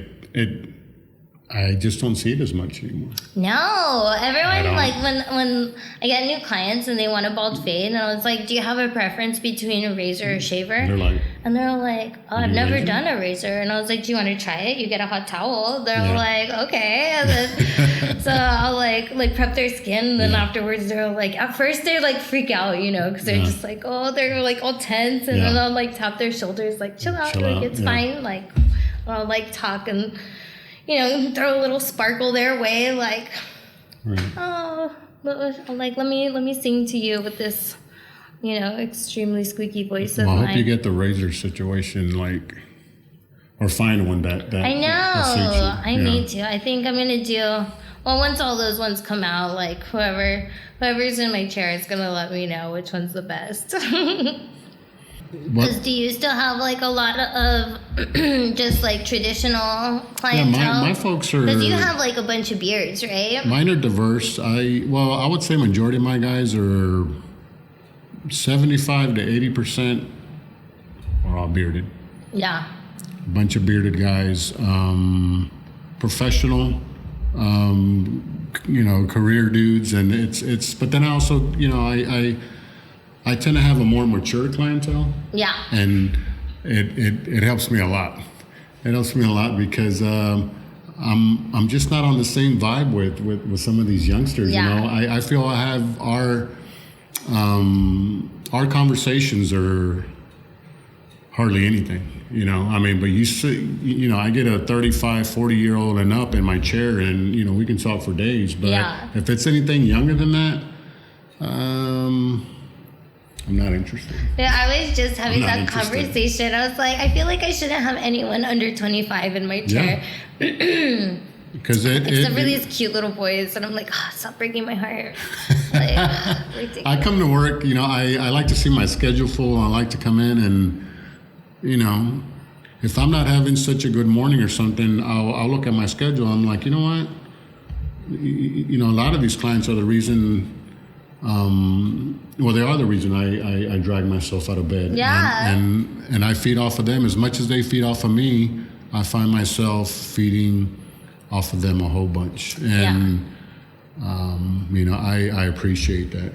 I just don't see it as much anymore. No, everyone, like when I get new clients and they want a bald fade, and I was like, do you have a preference between a razor or a shaver? They're like, oh, I've never done a razor. And I was like, do you want to try it? You get a hot towel. They're like, okay. And then, so I'll like prep their skin, and then afterwards they're like, at first they like freak out, because they're just like, oh, they're like all tense, and then I'll like tap their shoulders, like chill out, like it's fine. Like I'll like talk and throw a little sparkle their way, like, oh, like let me sing to you with this, extremely squeaky voice of mine. I hope you get the razor situation, like, or find one that I know. I need to. I think I'm gonna do. Well, once all those ones come out, like whoever's in my chair is gonna let me know which one's the best. Because do you still have like a lot of just like traditional clientele? Yeah, my folks are. Because you have like a bunch of beards, right? Mine are diverse. I would say majority of my guys are 75 to 80% are all bearded. Yeah. A bunch of bearded guys, professional, career dudes, and it's. But then I also, I tend to have a more mature clientele. Yeah. And it helps me a lot. It helps me a lot because I'm just not on the same vibe with some of these youngsters. Yeah. I feel I have our conversations are hardly anything. But you see, I get a 35, 40-year-old and up in my chair, and we can talk for days. But if it's anything younger than that, I'm not interested. Yeah, I was just having that conversation. I was like, I feel like I shouldn't have anyone under 25 in my chair. Yeah. Because except for these cute little boys, and I'm like, stop breaking my heart. Like, ridiculous. I come to work, I like to see my schedule full. I like to come in and, if I'm not having such a good morning or something, I'll look at my schedule. I'm like, you know what? A lot of these clients are the reason. They are the reason I drag myself out of bed. Yeah. And I feed off of them as much as they feed off of me. I find myself feeding off of them a whole bunch, and I appreciate that.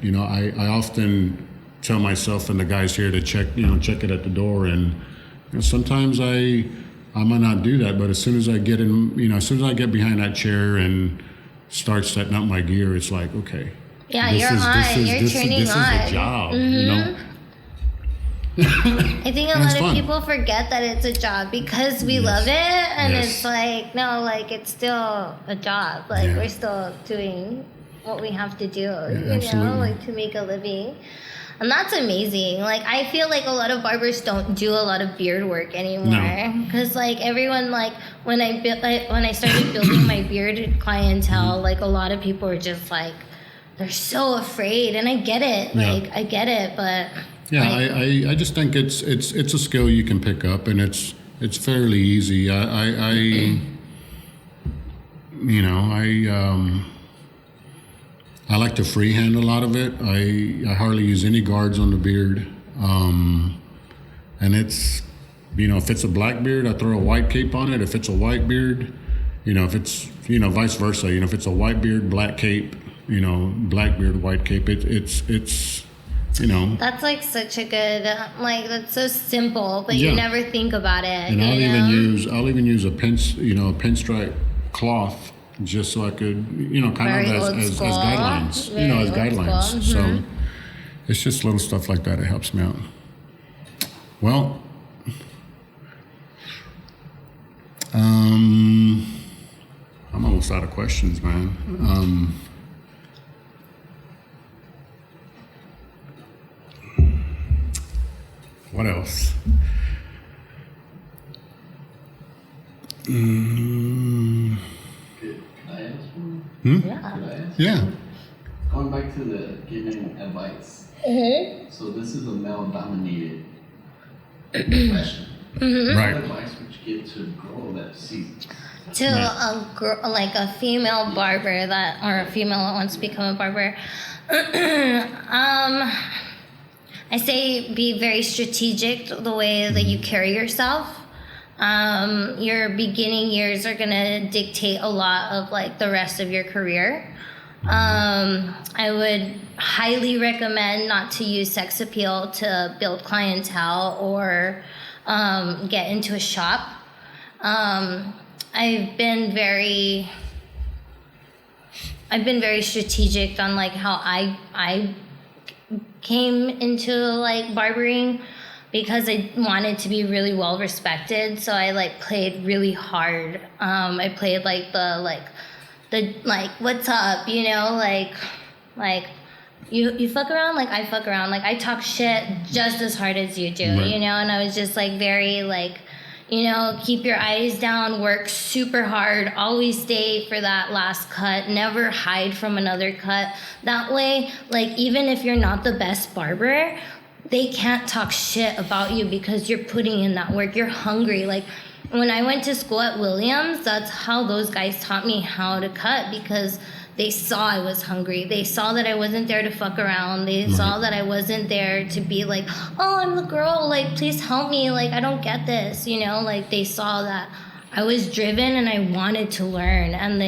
I often tell myself and the guys here to check it at the door, and sometimes I might not do that, but as soon as I get in, as soon as I get behind that chair and start setting up my gear, it's like, okay. Yeah, you're turning this on. This is a job, I think a lot of people forget that it's a job because we love it, and it's like, no, like it's still a job. Like we're still doing what we have to do, like to make a living. And that's amazing. Like, I feel like a lot of barbers don't do a lot of beard work anymore. Because, like, everyone, like, when I started building my bearded clientele, like, a lot of people were just, like, they're so afraid. And I get it. Like, I get it, but... Yeah, like, I just think it's a skill you can pick up, and it's fairly easy. I like to freehand a lot of it. I hardly use any guards on the beard. And it's, if it's a black beard, I throw a white cape on it. If it's a white beard, if it's, vice versa, if it's a white beard, black cape, black beard, white cape, it's That's like such a good, that's so simple, but you never think about it. And I'll even use a pinstripe cloth, just so I could, kind of as guidelines, as guidelines. Mm-hmm. So it's just little stuff like that. It helps me out. Well, I'm almost out of questions, man. What else? Mm. Can I ask one? Yeah. Could I ask Yeah. one? Going back to the giving advice. So this is a male-dominated profession. Right. What advice would you give to a girl that sees? To a girl, like a female barber that, or a female that wants to become a barber, I say be very strategic the way that you carry yourself. Your beginning years are gonna dictate a lot of like the rest of your career. I would highly recommend not to use sex appeal to build clientele or get into a shop. I've been very strategic on like how I came into like barbering, because I wanted to be really well respected. So I like played really hard. I played like the what's up, you know, like you fuck around like I fuck around, like I talk shit just as hard as you do, you know. And I was just like very like, you know, keep your eyes down, work super hard, always stay for that last cut, never hide from another cut. That way, like, even if you're not the best barber, they can't talk shit about you because you're putting in that work. You're hungry. Like, when I went to school at Williams, that's how those guys taught me how to cut, because they saw I was hungry. They saw that I wasn't there to fuck around. They saw that I wasn't there to be like, oh, I'm the girl, like, please help me, like, I don't get this, you know? Like, they saw that I was driven and I wanted to learn, and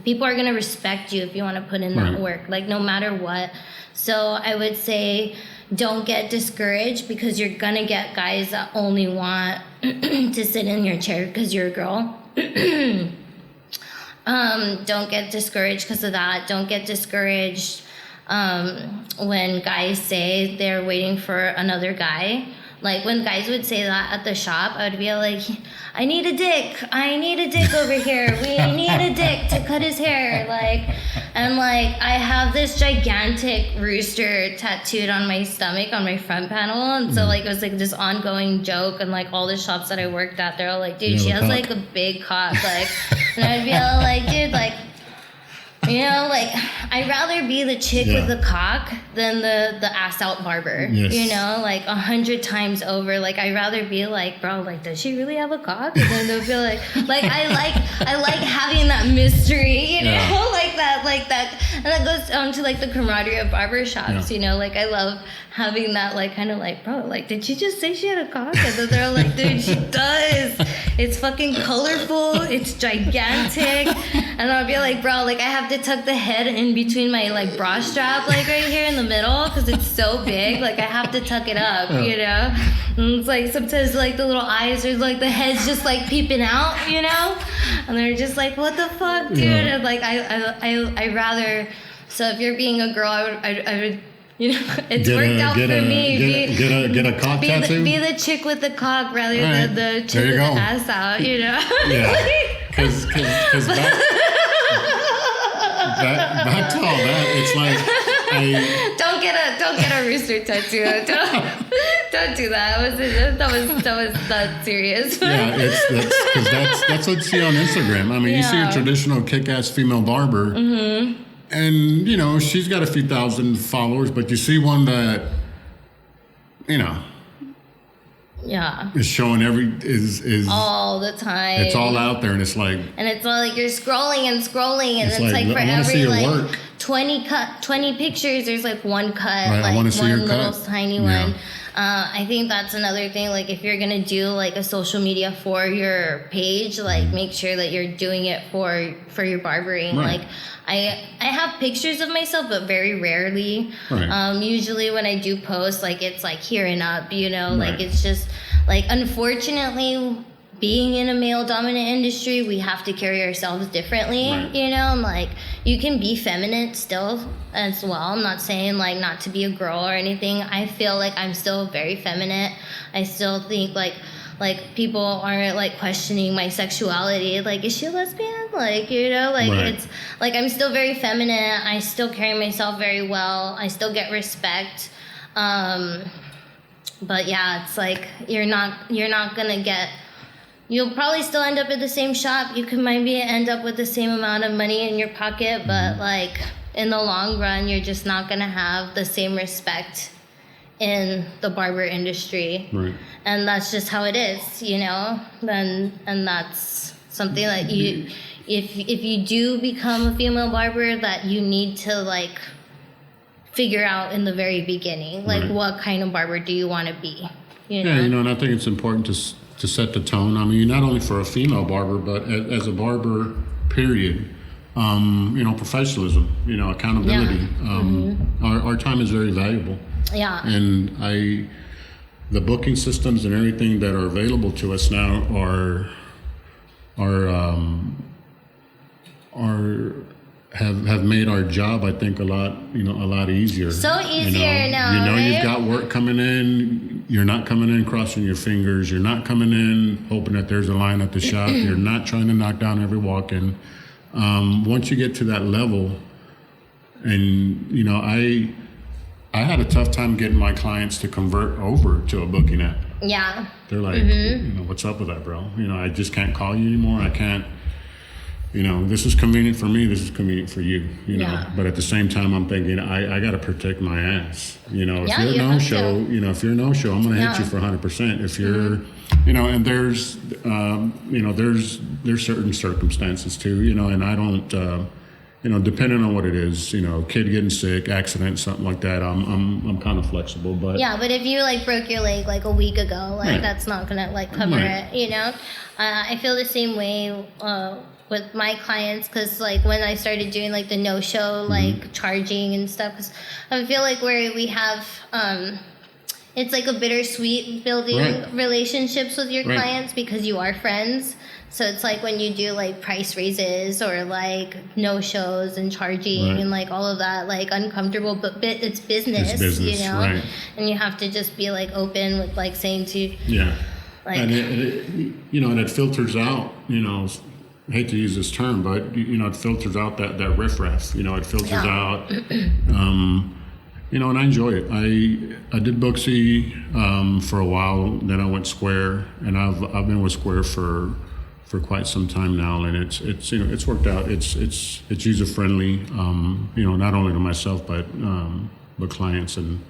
people are gonna respect you if you wanna put in that work, like, no matter what. So I would say, don't get discouraged, because you're gonna get guys that only want to sit in your chair because you're a girl. Don't get discouraged because of that. Don't get discouraged when guys say they're waiting for another guy. Like, when guys would say that at the shop, I would be like, I need a dick. I need a dick over here. We need a dick to cut his hair. Like, and like, I have this gigantic rooster tattooed on my stomach, on my front panel. And so like, it was like this ongoing joke. And like, all the shops that I worked at, they're all like, dude, she has like a big cock. Like, and I'd be all like, dude, like, you know, like, I'd rather be the chick with the cock than the ass out barber. Yes. You know, like 100 times over. Like, I'd rather be like, bro, like, does she really have a cock? And then they'll be like I like having that mystery, you know, like that, and that goes down to like the camaraderie of barbershops. You know, like, I love having that, like, kind of like, bro, like, did she just say she had a cock? And then they're like, dude, she does. It's fucking colorful. It's gigantic. And I'll be like, bro, like, I have to tuck the head in between my like bra strap, like right here in the middle, because it's so big. Like, I have to tuck it up, you know. And it's like sometimes like the little eyes or like the head's just like peeping out, you know. And they're just like, what the fuck, dude? And like, I rather. So if you're being a girl, I would. You know, it's worked out for me. Get a cock tattoo. Be the chick with the cock rather than the chick with the ass out. You know. Yeah. Because back to all that, it's like don't get a rooster tattoo. Don't do that. That was not serious. Yeah, that's what you see on Instagram. I mean, you see a traditional kick-ass female barber. And, you know, she's got a few thousand followers, but you see one that, you know, is showing is all the time. It's all out there, and it's like, and it's all like you're scrolling, and it's like for every like 20 pictures, there's like one cut, like one little tiny one. I think that's another thing. Like, if you're gonna do like a social media for your page, like make sure that you're doing it for your barbering. Like, I have pictures of myself, but very rarely. Usually when I do post, like, it's like here and up, you know, like, it's just like, unfortunately, being in a male dominant industry, we have to carry ourselves differently, you know. Like, you can be feminine still as well. I'm not saying like not to be a girl or anything. I feel like I'm still very feminine. I still think like people aren't like questioning my sexuality. Like, is she a lesbian? Like, you know, like it's like, I'm still very feminine. I still carry myself very well. I still get respect. But yeah, it's like you're not gonna get you'll probably still end up at the same shop. You could maybe end up with the same amount of money in your pocket, but like in the long run, you're just not gonna have the same respect in the barber industry. Right. And that's just how it is, you know? And that's something that you, if you do become a female barber, that you need to like figure out in the very beginning, like what kind of barber do you want to be? You know? Yeah, you know, and I think it's important to set the tone. I mean, not only for a female barber, but as a barber, period. You know, professionalism, you know, accountability. Our time is very valuable. Yeah. And the booking systems and everything that are available to us now have made our job, I think, a lot easier. So easier now. You know, right? you've got work coming in. You're not coming in crossing your fingers. You're not coming in hoping that there's a line at the shop. You're not trying to knock down every walk-in. Once you get to that level, and you know, I had a tough time getting my clients to convert over to a booking app. Yeah. They're like, you know, what's up with that, bro? You know, I just can't call you anymore. I can't. You know, this is convenient for me. This is convenient for you. You know, but at the same time, I'm thinking I got to protect my ass. You know, if you're a no-show, you know, if you're a no-show, I'm going to hit you for 100%. If you're, you know, and there's, you know, there's certain circumstances too. You know, and I don't, you know, depending on what it is, you know, kid getting sick, accident, something like that. I'm kind of flexible, but yeah. But if you like broke your leg like a week ago, like that's not gonna like cover it. You know, I feel the same way. With my clients, because like when I started doing like the no-show like charging and stuff, because I feel like where we have it's like a bittersweet building relationships with your clients, because you are friends. So it's like when you do like price raises or like no-shows and charging and like all of that, like uncomfortable, but it's business, you know, and you have to just be like open with like saying to like, and it you know, and it filters out, you know, I hate to use this term, but you know, it filters out that riffraff. You know, it filters out. You know, and I enjoy it. I did Booksy for a while. Then I went Square, and I've been with Square for quite some time now, and it's you know, it's worked out. It's user friendly. You know, not only to myself but clients, and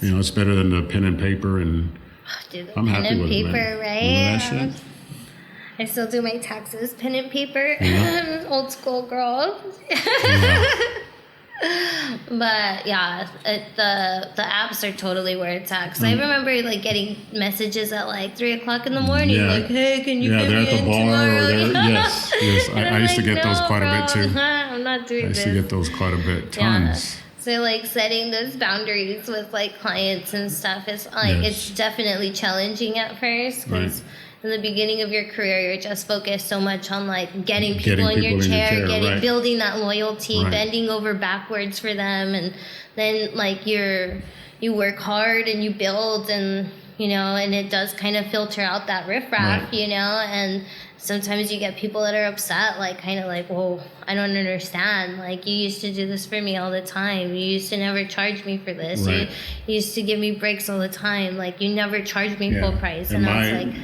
you know, it's better than the pen and paper, and dude, I'm happy with it. Paper, right? Remember that shit? I still do my taxes pen and paper. Yeah. Old school girl. But yeah, the apps are totally where it's at. Cause I remember like getting messages at like 3:00 in the morning, like, "Hey, can you get they're me at the in bar tomorrow?" Yes. I used to get those quite a bit too. I'm not doing this. I used to get those quite a bit, tons. So like setting those boundaries with like clients and stuff is like it's definitely challenging at first, because in the beginning of your career you're just focused so much on like getting people in your chair, building that loyalty, bending over backwards for them, and then like you work hard and you build, and you know, and it does kind of filter out that riffraff, you know, and sometimes you get people that are upset, like kind of like, whoa, I don't understand. Like, you used to do this for me all the time. You used to never charge me for this. You used to give me breaks all the time. Like, you never charged me full price. And I was like,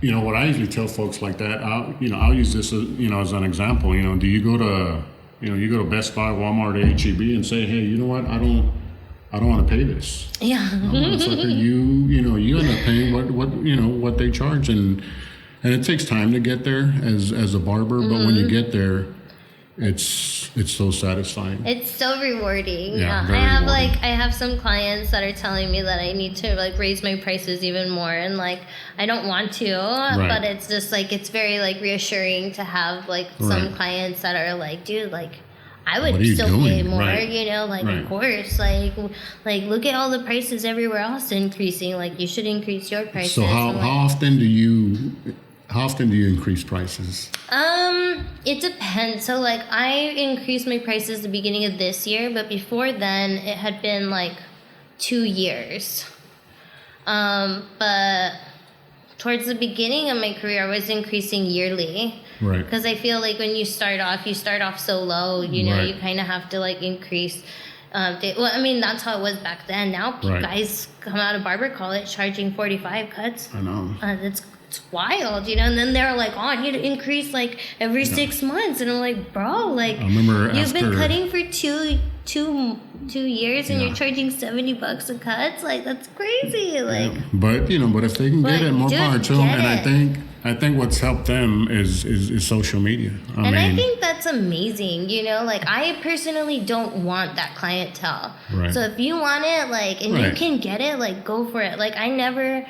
you know, what I usually tell folks like that, I'll use this as, you know, as an example. You know, do you go to Best Buy, Walmart, HEB, and say, hey, you know what, I don't want to pay this. Yeah. Sucker, you end up paying what they charge, and it takes time to get there as a barber, but when you get there, it's so satisfying. It's so rewarding. Yeah. I have some clients that are telling me that I need to like raise my prices even more, and like I don't want to, but it's just like it's very like reassuring to have like some clients that are like, dude, like I would still pay more, you know, like of course, like look at all the prices everywhere else increasing, like you should increase your prices. So how often do you increase prices? It depends. So like I increased my prices the beginning of this year, but before then it had been like 2 years. But towards the beginning of my career, I was increasing yearly. Right. Because I feel like when you start off so low, you know, you kind of have to like increase. Well, I mean, that's how it was back then. Now guys come out of barber college charging 45 cuts. I know. it's wild, you know. And then they're like, oh, I need to increase like every 6 months, and I'm like, bro, like, I remember you've been cutting for two years and you're charging $70 a cut. Like, that's crazy. Like, but if they can get it, more power to them. And it. I think what's helped them is social media. I think that's amazing, you know. Like, I personally don't want that clientele. Right. So if you want it, like, and you can get it, like, go for it. Like, I never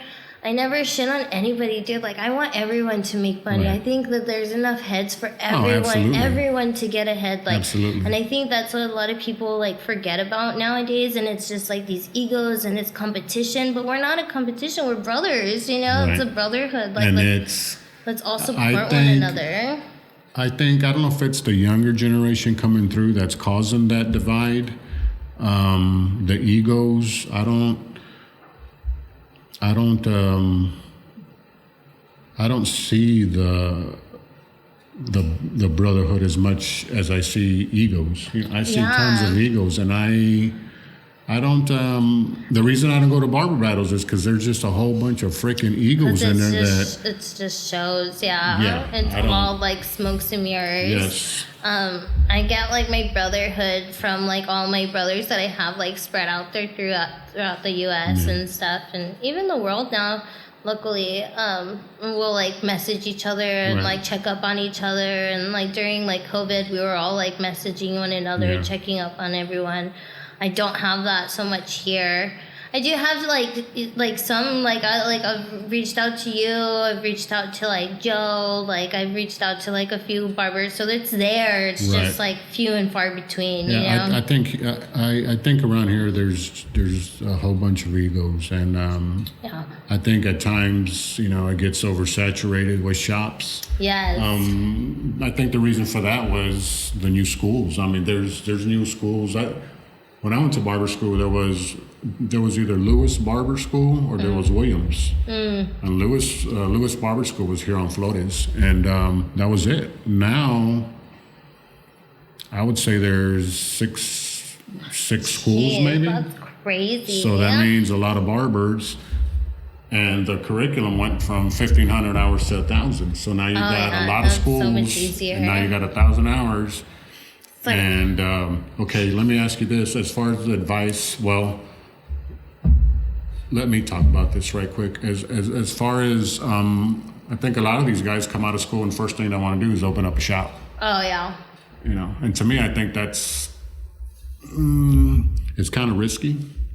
shit on anybody, dude. Like, I want everyone to make money. Right. I think that there's enough heads for everyone to get ahead. Like, absolutely. And I think that's what a lot of people like forget about nowadays. And it's just like these egos and it's competition. But we're not a competition. We're brothers. You know, It's a brotherhood. Like, and let's all support one another. I don't know if it's the younger generation coming through that's causing that divide. The egos. I don't see the brotherhood as much as I see egos. I see tons of egos, and I don't. The reason I don't go to barber battles is because there's just a whole bunch of freaking egos in there it just shows. It's all like smokes and mirrors. Yes. I get like my brotherhood from like all my brothers that I have like spread out there throughout the U.S. and stuff, and even the world now. Luckily, we'll like message each other and like check up on each other, and like during like COVID, we were all like messaging one another, checking up on everyone. I don't have that so much here. I do have like some I've reached out to you. I've reached out to like Joe. Like I've reached out to like a few barbers. So it's there. It's just like few and far between. You know? I think around here there's a whole bunch of egos, and I think at times it gets oversaturated with shops. Yes. I think the reason for that was the new schools. I mean, there's new schools. When I went to barber school, there was either Lewis Barber School or there was Williams. And Lewis Barber School was here on Flores, and that was it. Now, I would say there's six schools maybe. That's crazy. So that means a lot of barbers, and the curriculum went from 1,500 hours to 1,000. So now you got a lot of schools, so much easier. And now you got 1,000 hours. And okay, let me ask you this: as far as the advice, well, let me talk about this right quick. As far as I think a lot of these guys come out of school and first thing they want to do is open up a shop. Oh yeah. And to me, I think that's it's kind of risky.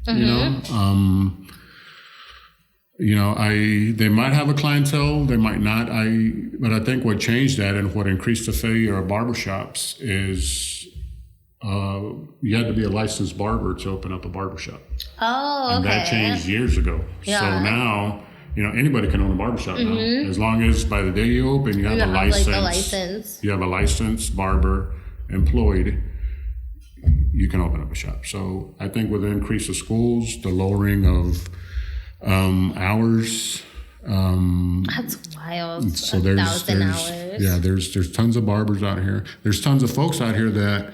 Mm-hmm. They might have a clientele, they might not. But I think what changed that and what increased the failure of barbershops is you had to be a licensed barber to open up a barbershop. Oh, okay. And that changed years ago. Yeah. So now, anybody can own a barbershop now. As long as by the day you open, you have a license. Like a license. You have a licensed barber employed, you can open up a shop. So I think with the increase of schools, the lowering of hours. That's wild. So 1,000 hours. Yeah, there's tons of barbers out here. There's tons of folks out here that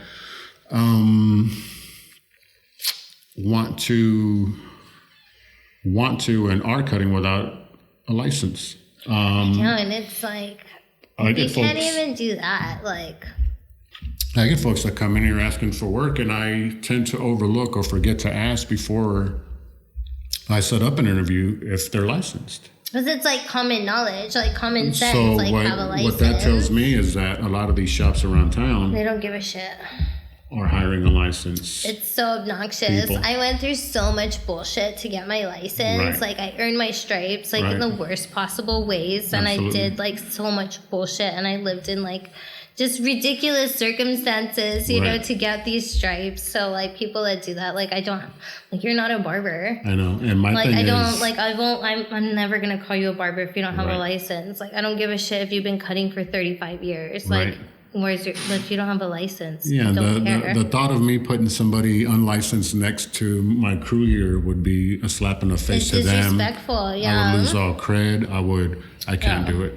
want to and are cutting without a license. And it's like you can't even do that. Like, I get folks that come in here asking for work, and I tend to overlook or forget to ask before I set up an interview if they're licensed. Because it's like common knowledge, like common sense, so like have a license. What that tells me is that a lot of these shops around town, they don't give a shit. Are hiring a license. It's so obnoxious. People. I went through so much bullshit to get my license. Right. Like I earned my stripes like in the worst possible ways. And Absolutely. I did like so much bullshit, and I lived in like just ridiculous circumstances, you know, to get these stripes. So like people that do that, like I don't, like you're not a barber. I know, and my thing is, I'm never gonna call you a barber if you don't have a license. Like I don't give a shit if you've been cutting for 35 years. Like if you don't have a license, yeah, don't care. The thought of me putting somebody unlicensed next to my crew here would be a slap in the face to them. Disrespectful, I would lose all cred. I can't do it.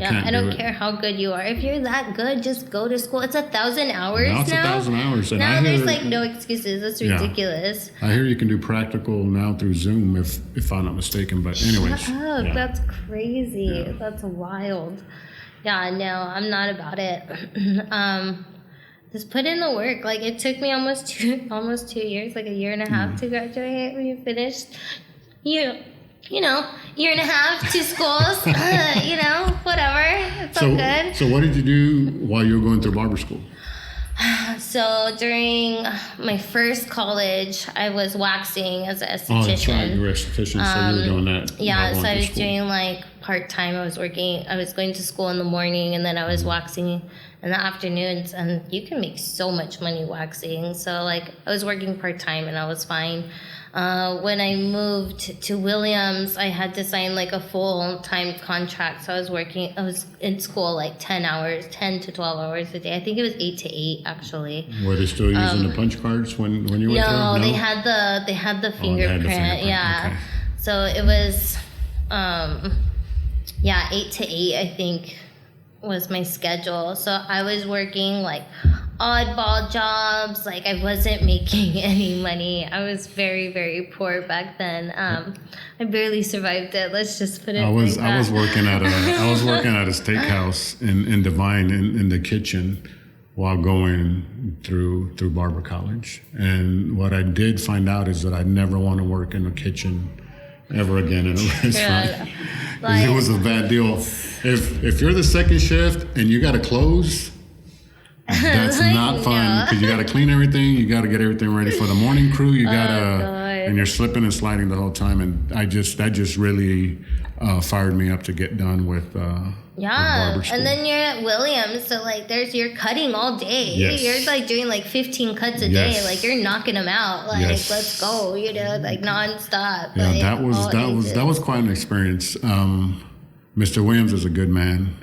I don't care how good you are. If you're that good, just go to school. It's 1,000 hours now. Now it's 1,000 hours. And now there's like no excuses. That's ridiculous. I hear you can do practical now through Zoom, if I'm not mistaken. But anyways. Shut up. That's crazy. Yeah. That's wild. Yeah, no, I'm not about it. Just put in the work. Like, it took me almost 2 years, like a year and a half to graduate. We finished, you know, year and a half, 2 schools, whatever. It's all good. So what did you do while you were going through barber school? So during my first college, I was waxing as an esthetician. Oh, that's right. You were an esthetician, so you were doing that. Yeah, so I was doing like part-time. I was going to school in the morning, and then I was waxing in the afternoons, and you can make so much money waxing. So like I was working part-time, and I was fine. When I moved to Williams, I had to sign like a full-time contract. So I was in school like 10 to 12 hours a day. I think it was 8 to 8 actually. Were they still using the punch cards when you went through? No, they had the fingerprint. Yeah. Okay. So it was 8 to 8, I think, was my schedule. So I was working like oddball jobs. Like I wasn't making any money. I was very, very poor back then. I barely survived it. Let's just put it. I was working at a steakhouse in Divine in the kitchen while going through barber college. And what I did find out is that I never want to work in a kitchen ever again in a restaurant. Like, it was a bad deal. If you're the second shift and you got to close, that's like, not fun because you got to clean everything. You got to get everything ready for the morning crew. You got to, and you're slipping and sliding the whole time. And that just really fired me up to get done with barber school. And then you're at Williams, so like you're cutting all day. Yes. You're like doing like 15 cuts a day. Like you're knocking them out. Like let's go, like nonstop. Yeah, like, that was quite an experience. Mr. Williams is a good man.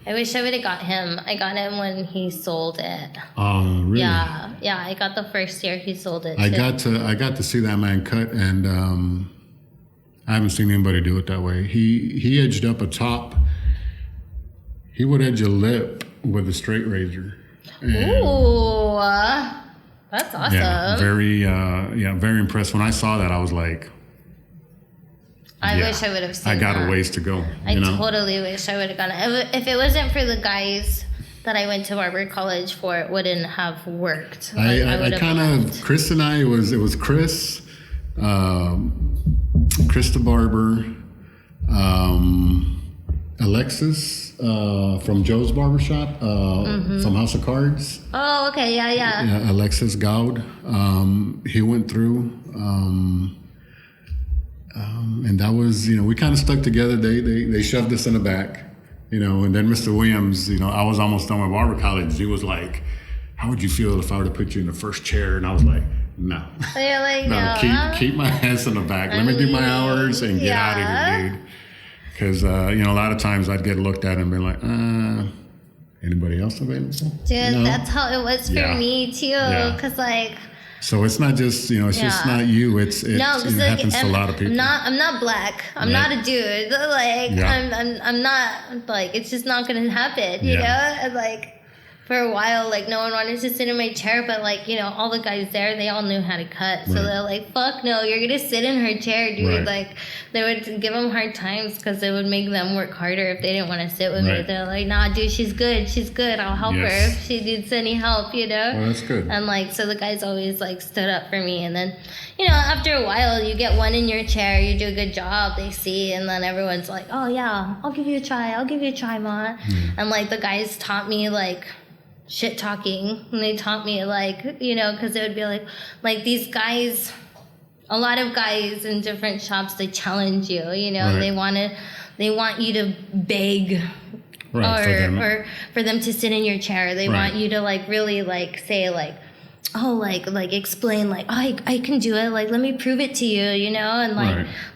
I wish I would have got him. I got him when he sold it. Oh, really? Yeah. I got the first year he sold it. I got to see that man cut, and I haven't seen anybody do it that way. He edged up a top. He would edge a lip with a straight razor. Ooh, that's awesome. Yeah, very impressed. When I saw that, I was like, I wish I would have seen I got that. a ways to go. I totally wish I would have gone. If it wasn't for the guys that I went to barber college for, it wouldn't have worked. I kind of, Chris and I, it was Chris, Chris the barber, Alexis from Joe's Barbershop, from House of Cards. Oh, okay, yeah. Alexis Gaud, he went through. And that was, we kind of stuck together. They shoved us in the back, and then Mr. Williams, I was almost done with barber college. He was like, how would you feel if I were to put you in the first chair? And I was like, no. You're like, no. Keep my ass in the back. Let me do my hours and get out of here, dude. Because, a lot of times I'd get looked at and be like, anybody else available? Dude, that's how it was for me, too. Because, so it's not just, it's just not you. It happens to a lot of people. I'm not black. I'm not a dude. I'm not, it's just not going to happen, you know? And, for a while, no one wanted to sit in my chair, but, all the guys there, they all knew how to cut. So they're like, fuck no, you're going to sit in her chair, dude. Right. They would give them hard times because it would make them work harder if they didn't want to sit with me. They're like, nah, dude, she's good. I'll help her if she needs any help, Well, that's good. And, so the guys always, stood up for me. And then, after a while, you get one in your chair, you do a good job, they see, and then everyone's like, oh, yeah, I'll give you a try, Ma. And, the guys taught me, shit talking, and they taught me because it would be like these guys, a lot of guys in different shops, they challenge you, they want you to beg or for them to sit in your chair. They want you to really say explain like, oh, I can do it, like let me prove it to you, you know, and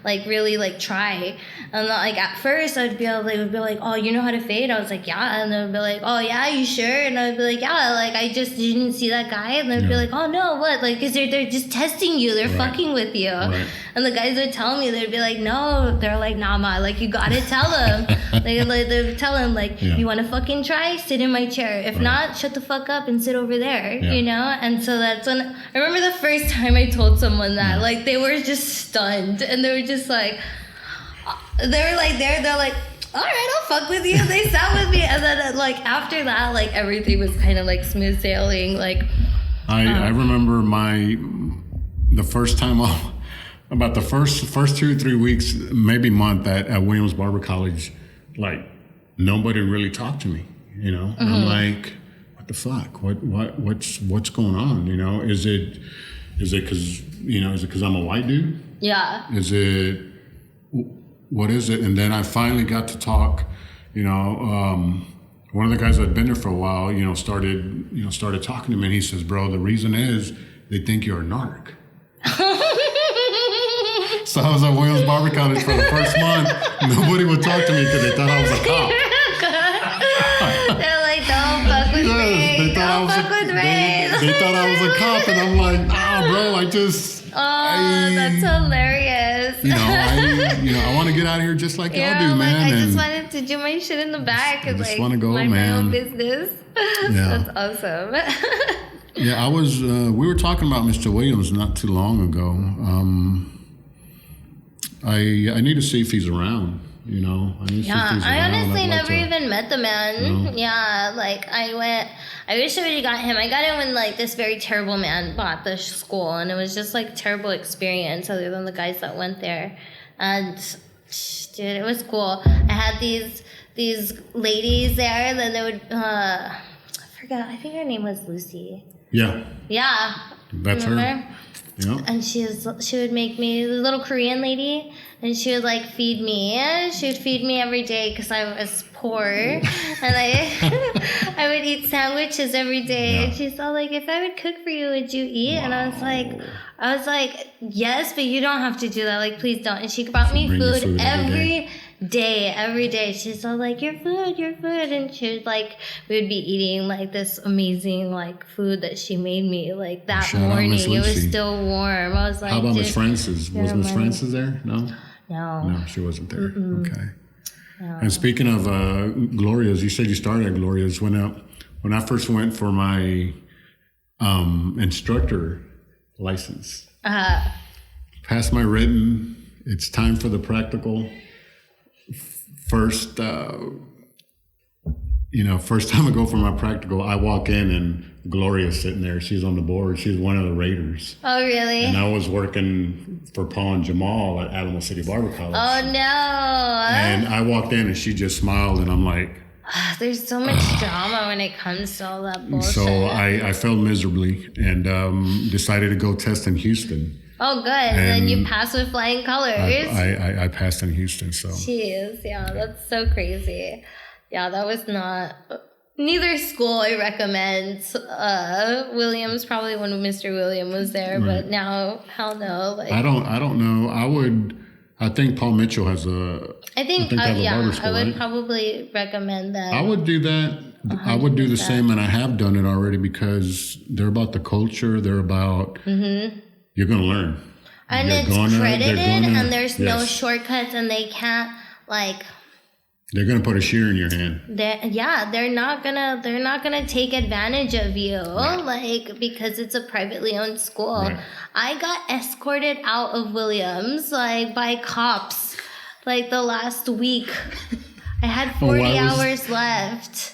like really like try. And like at first they would be like, oh, you know how to fade? I was like, yeah. And they would be like, oh yeah, you sure? And I would be like, yeah, like I just didn't see that guy. And they'd be like, oh no, what? Like, cause they're just testing you, they're fucking with you. And the guys would tell me, they'd be like, no, they're like, nah, ma, like you gotta tell them. They'd tell him like, you wanna fucking try? Sit in my chair. If not, shut the fuck up and sit over there, you know? And so that's when I remember the first time I told someone that, like they were just stunned and they were just like, they were like they're like, all right, I'll fuck with you. They sat with me, and then like after that, like everything was kind of like smooth sailing. Like I remember the first time about the first 2 or 3 weeks, maybe month at Williams Barber College, like nobody really talked to me, you know. And I'm like, what the fuck? What's going on? You know, is it because I'm a white dude? Yeah. What is it? And then I finally got to talk, you know, one of the guys that had been there for a while, you know, started talking to me, and he says, bro, the reason is they think you're a narc. So I was at Williams Barber College for the first month. Nobody would talk to me because they thought I was a cop. They're like, don't fuck with me. Don't fuck with me. They thought I was a cop, and I'm like, nah, bro, that's hilarious. I want to get out of here just like y'all do, man. I just wanted to do my shit in the back and just want to go, mind man. my own business. Yeah. That's awesome. Yeah, we were talking about Mr. Williams not too long ago. I need to see if he's around. You know, I honestly never even met the man. No? Yeah, like I wish I would have got him. I got him when like this very terrible man bought the school, and it was just like terrible experience other than the guys that went there. And dude, it was cool. I had these ladies there, and then they would I forgot. I think her name was Lucy. Yeah. Yeah. That's remember? her. Yeah. And she would make me, the little Korean lady, and she would like feed me. She would feed me every day because I was poor, and I would eat sandwiches every day. Yeah. And she's all like, "If I would cook for you, would you eat?" Wow. And I was like, "Yes, but you don't have to do that. Like, please don't." And she brought me food every day. She's all like, your food, and she would like, we would be eating like this amazing like food that she made me like that morning. It was still warm. I was like, how about Miss Francis? Was Miss Francis there? No, she wasn't there. Mm-mm. Okay. No. And speaking of Gloria's, you said you started at Gloria's. When I first went for my instructor license, passed my written. It's time for the practical. First time I go for my practical, I walk in and Gloria's sitting there. She's on the board. She's one of the Raiders. Oh, really? And I was working for Paul and Jamal at Alamo City Barber College. Oh, no. And I walked in and she just smiled, and I'm like... There's so much drama when it comes to all that bullshit. So I failed miserably and decided to go test in Houston. Oh, good. And then you passed with flying colors. I passed in Houston, so. Jeez, yeah, that's so crazy. Yeah, that was not... Neither school I recommend. Williams, probably when Mr. William was there, right. But now, hell no. Like, I don't know. I think Paul Mitchell has I think barber school, I would probably recommend that. I would do that. 100%. I would do the same, and I have done it already because they're about the culture. They're about... Mm-hmm. You're going to learn. And it's credited, and there's no shortcuts, and they can't, like... They're going to put a shear in your hand. They're not gonna take advantage of you, right. Like, because it's a privately owned school. Right. I got escorted out of Williams, like, by cops, like, the last week. I had 40 hours left.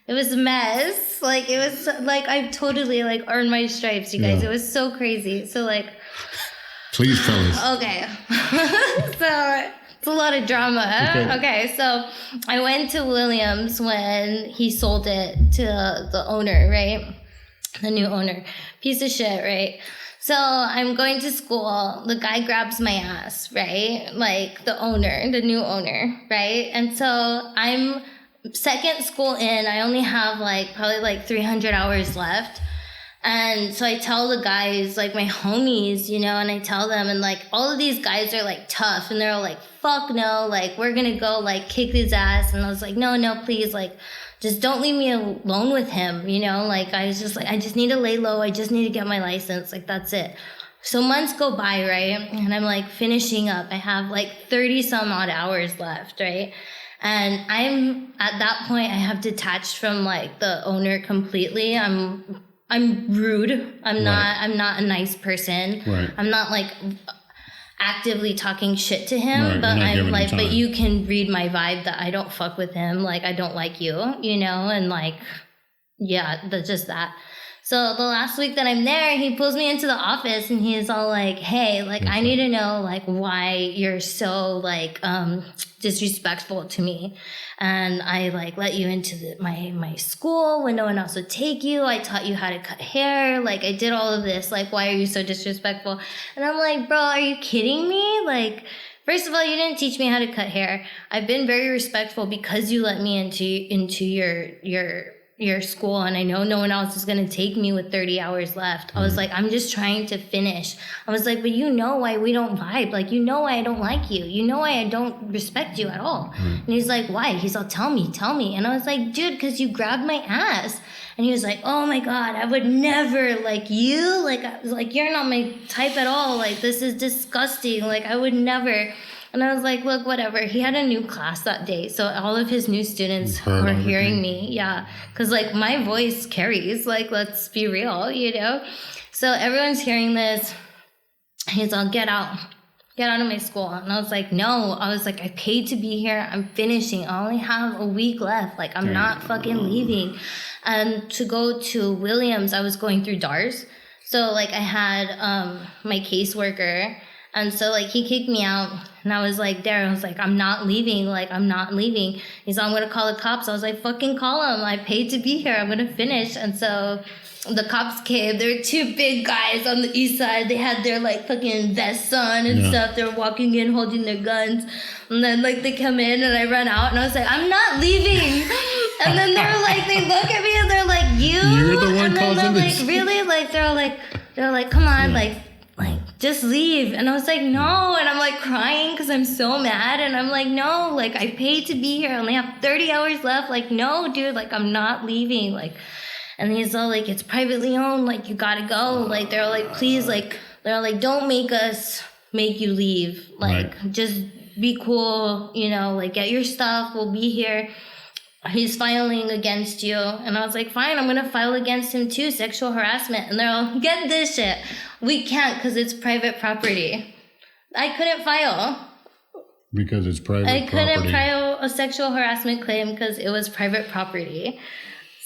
It was a mess. Like, it was, like, I totally, like, earned my stripes, you guys. Yeah. It was so crazy. So, like... Please tell us. Okay. So... It's a lot of drama. Okay, so I went to Williams when he sold it to the owner, right? The new owner. Piece of shit, right? So I'm going to school. The guy grabs my ass, right? Like the owner, the new owner, right? And so I'm second school in. I only have probably 300 hours left. And so I tell the guys, like my homies, you know, and I tell them, and like all of these guys are like tough, and they're all like, fuck no, like we're gonna go like kick his ass. And I was like, no, please, like just don't leave me alone with him, you know. Like I was just like, I just need to lay low, I just need to get my license, like that's it. So months go by, right? And I'm like finishing up. I have like 30 some odd hours left, right? And I'm at that point, I have detached from like the owner completely. I'm rude. I'm not a nice person. Right. I'm not like actively talking shit to him, Right. but I'm like, but you can read my vibe that I don't fuck with him. Like I don't like you, you know, and like, yeah, that's just that. So the last week that I'm there, he pulls me into the office and he's all like, hey, like, I need to know, like, why you're so, like, disrespectful to me. And I, like, let you into my school when no one else would take you. I taught you how to cut hair. Like, I did all of this. Like, why are you so disrespectful? And I'm like, bro, are you kidding me? Like, first of all, you didn't teach me how to cut hair. I've been very respectful because you let me into your school, and I know no one else is going to take me with 30 hours left. I was like, I'm just trying to finish. I was like, but you know why we don't vibe. Like, you know why I don't like you. You know why I don't respect you at all. And he's like, why? He's all, tell me. And I was like, dude, because you grabbed my ass. And he was like, oh my God, I would never, like, you. Like, I was like, you're not my type at all. Like, this is disgusting. Like, I would never. And I was like, look, whatever. He had a new class that day. So all of his new students were hearing me. Yeah. Because, like, my voice carries. Like, let's be real, you know? So everyone's hearing this. He's all, get out of my school. And I was like, no. I was like, I paid to be here. I'm finishing. I only have a week left. Like, I'm not fucking leaving. And to go to Williams, I was going through DARS. So, like, I had my caseworker. And so, like, he kicked me out. And I was like, there, I was like, I'm not leaving. Like, I'm not leaving. He's like, I'm going to call the cops. I was like, fucking call them. I paid to be here. I'm going to finish. And so the cops came. There were two big guys on the east side. They had their, like, fucking vests on and stuff. They were walking in holding their guns. And then, like, they come in and I run out. And I was like, I'm not leaving. And then they're like, they look at me and they're like, you're the one causing this. Like, really? Like, they're like, come on, like, just leave. And I was like, no. And I'm like crying because I'm so mad. And I'm like, no, like, I paid to be here. I only have 30 hours left. Like, no, dude, like, I'm not leaving. Like, and he's all like, it's privately owned. Like, you gotta go. Like, they're all like, please, like, they're all like, don't make us make you leave. Like, just be cool, you know, like, get your stuff. We'll be here. He's filing against you. And I was like, fine, I'm going to file against him too, sexual harassment. And they're all, get this shit. We can't because it's private property. I couldn't file. Because it's private property. I couldn't file a sexual harassment claim because it was private property.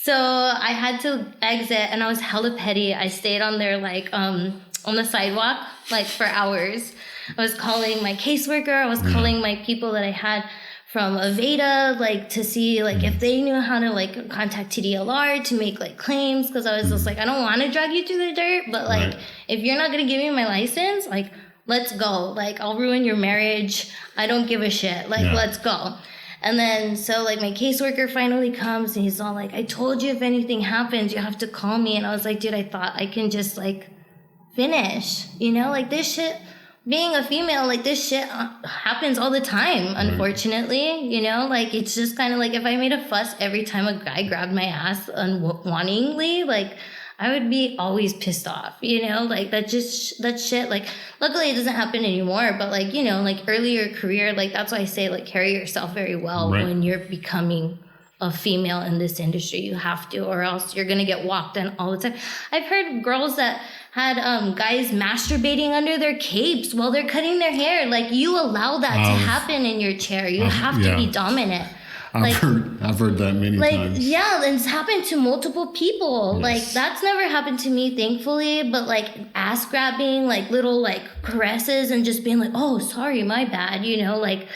So I had to exit and I was hella petty. I stayed on there like on the sidewalk like for hours. I was calling my caseworker. I was calling my people that I had from Aveda, like, to see, like, if they knew how to, like, contact TDLR to make, like, claims, because I was just like, I don't want to drag you through the dirt, but, like, if you're not going to give me my license, like, let's go. Like, I'll ruin your marriage. I don't give a shit. Like, let's go. And then, so, like, my caseworker finally comes, and he's all like, I told you if anything happens, you have to call me. And I was like, dude, I thought I can just, like, finish, you know? Like, this shit... Being a female, like, this shit happens all the time, unfortunately, you know? Like, it's just kind of like if I made a fuss every time a guy grabbed my ass unwantedly, like, I would be always pissed off, you know? Like, that shit, like, luckily it doesn't happen anymore, but, like, you know, like, earlier career, like, that's why I say, like, carry yourself very well when you're becoming a female in this industry. You have to, or else you're going to get walked on all the time. I've heard girls that had guys masturbating under their capes while they're cutting their hair. Like, you allow that to happen in your chair. You have to be dominant. I've heard that many times. Yeah, and it's happened to multiple people. Yes. Like, that's never happened to me, thankfully. But, like, ass grabbing, like, little, like, caresses and just being like, oh, sorry, my bad, you know? Like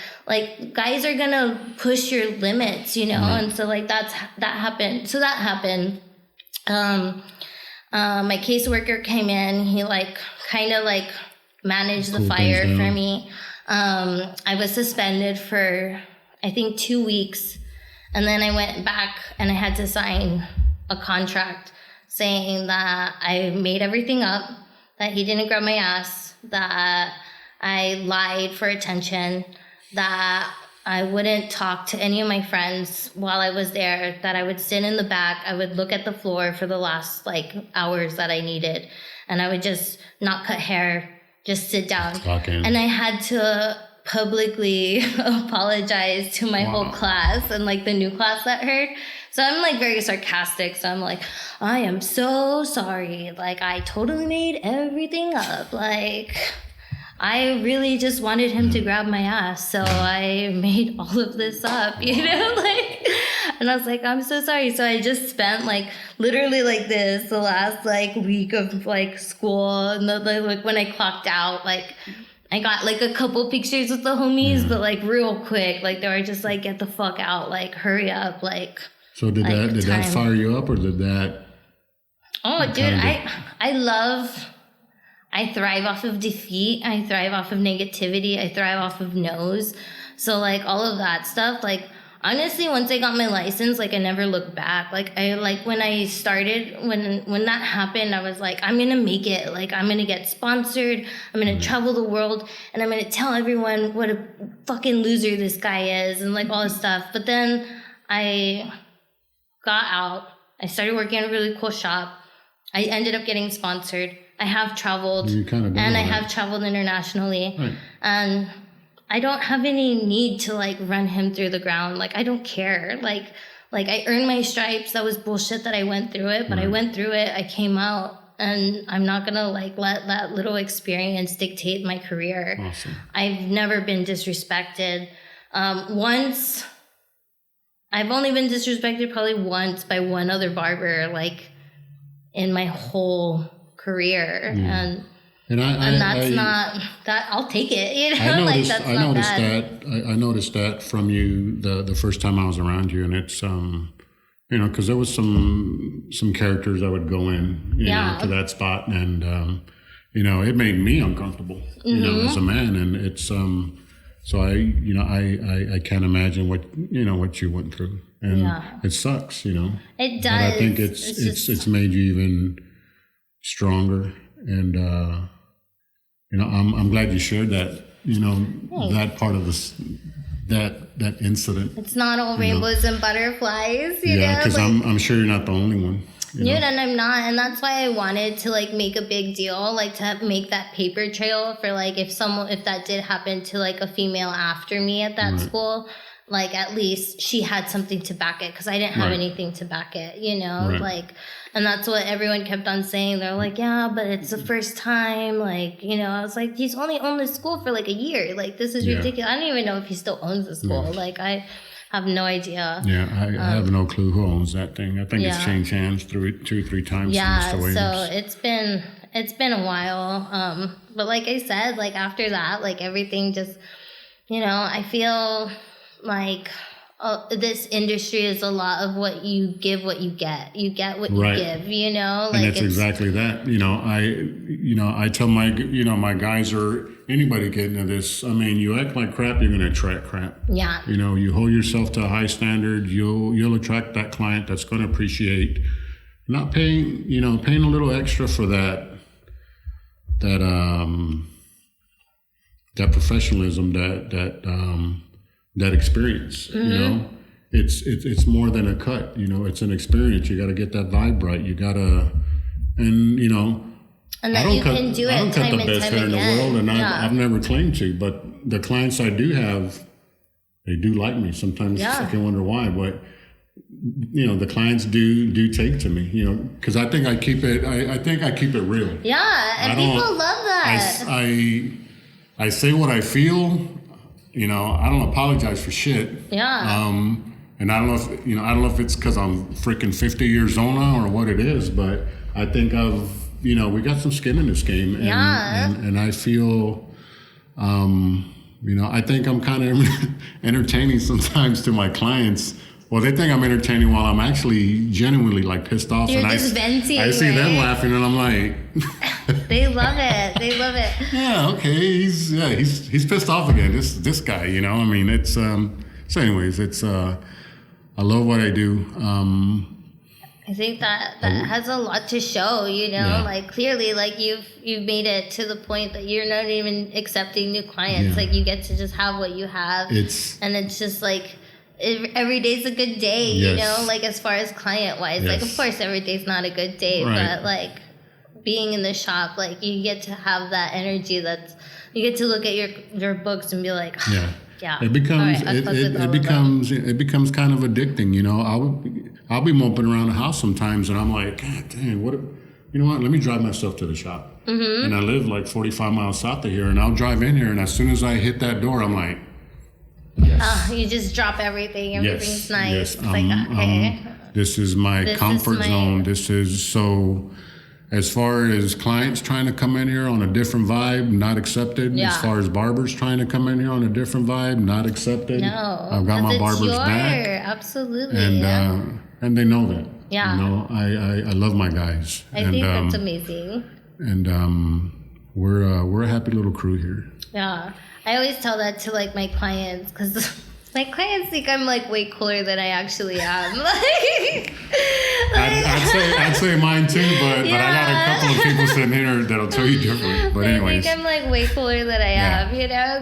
guys are going to push your limits, you know? And so, like, that happened. So that happened. My caseworker came in. He, like, kind of, like, managed the fire for me. I was suspended for, I think, 2 weeks. And then I went back and I had to sign a contract saying that I made everything up, that he didn't grab my ass, that I lied for attention, that I wouldn't talk to any of my friends while I was there, that I would sit in the back, I would look at the floor for the last like hours that I needed, and I would just not cut hair, just sit down. And I had to publicly apologize to my whole class and like the new class that heard. So I'm like very sarcastic. So I'm like, I am so sorry. Like I totally made everything up. Like I really just wanted him to grab my ass. So I made all of this up, you know, like, and I was like, I'm so sorry. So I just spent like literally like this the last like week of like school, and like when I clocked out, like I got like a couple pictures with the homies, but like real quick, like they were just like, get the fuck out, like hurry up, like. So did that fire you up, or did that? Oh, dude, I thrive off of defeat. I thrive off of negativity. I thrive off of no's. So like all of that stuff, like honestly, once I got my license, like I never looked back. Like when I started, when that happened, I was like, I'm going to make it. Like I'm going to get sponsored. I'm going to travel the world, and I'm going to tell everyone what a fucking loser this guy is and like all this stuff. But then I got out. I started working at a really cool shop. I ended up getting sponsored. I have traveled, and I have traveled internationally, right. And I don't have any need to like run him through the ground. Like I don't care. Like I earned my stripes. That was bullshit that I went through it, but right. I went through it. I came out, and I'm not gonna like let that little experience dictate my career. Awesome. I've never been disrespected. Once, I've only been disrespected probably once by one other barber, like in my whole career, and that's not that. I'll take it, you know. I noticed that from you the first time I was around you, and it's you know, because there was some characters that would go in, you know, to that spot, and you know, it made me uncomfortable, you know, as a man, and it's so I can't imagine what you went through, and it sucks, you know. It does. But I think it's made you even stronger, and you know, I'm glad you shared that, you know, that part of this, that incident. It's not all rainbows and butterflies, you know. Yeah, because I'm sure you're not the only one. Dude, and I'm not, and that's why I wanted to like make a big deal, like to make that paper trail for like if that did happen to like a female after me at that school, like at least she had something to back it, because I didn't have anything to back it, you know, like, and that's what everyone kept on saying. They're like, yeah, but it's the first time, like, you know. I was like, he's only owned this school for like a year, like this is ridiculous. I don't even know if he still owns the school. Like I have no idea. Yeah, I have no clue who owns that thing. I think it's changed hands 2 or 3 times. Yeah, so it's been a while. But like I said, like after that, like everything just, you know, I feel like this industry is a lot of what you give, what you get. You get what you give, you know? Like, and it's exactly that. You know, I tell my guys, or anybody getting into this, I mean, you act like crap, you're going to attract crap. Yeah. You know, you hold yourself to a high standard, you'll attract that client that's going to appreciate not paying a little extra for that professionalism, that experience, you know. It's more than a cut, you know. It's an experience. You got to get that vibe right. You got to, and you know, and that I don't cut the best hair in the world, and I've never claimed to, but the clients I do have, they do like me. Sometimes I can wonder why, but you know, the clients do take to me, you know, because I think I keep it. I think I keep it real. Yeah, and people love that. I say what I feel. You know, I don't apologize for shit. Yeah. And I don't know if it's because I'm freaking 50 years old now or what it is, but I think we got some skin in this game, and I feel, you know, I think I'm kind of entertaining sometimes to my clients. Well, they think I'm entertaining while I'm actually genuinely like pissed off. You're and just venting, I see them laughing, and I'm like, they love it. They love it. Yeah. Okay. He's pissed off again. This guy. You know. I mean, it's so. Anyways, it's I love what I do. I think that has a lot to show, like clearly, like you've made it to the point that you're not even accepting new clients. Like you get to just have what you have. And it's just like every day's a good day, like as far as client wise, like of course every day's not a good day, but like being in the shop, like you get to have that energy you get to look at your books and be like, it becomes it becomes kind of addicting, I'll be moping around the house sometimes and I'm like, God dang, what let me drive myself to the shop. And I live like 45 miles south of here, and I'll drive in here, and as soon as I hit that door, I'm like, you just drop everything. Everything's nice. Yes. It's like, okay. This is my comfort zone. This is so. As far as clients trying to come in here on a different vibe, not accepted. As far as barbers trying to come in here on a different vibe, not accepted. No, I've got my barbers back. Absolutely. And they know that. Yeah. I love my guys. I think that's amazing. And we're a happy little crew here. Yeah. I always tell that to like my clients, because my clients think I'm like way cooler than I actually am. I'd say mine too, but I got a couple of people sitting here that'll tell you different. But anyways, I think I'm like way cooler than I am.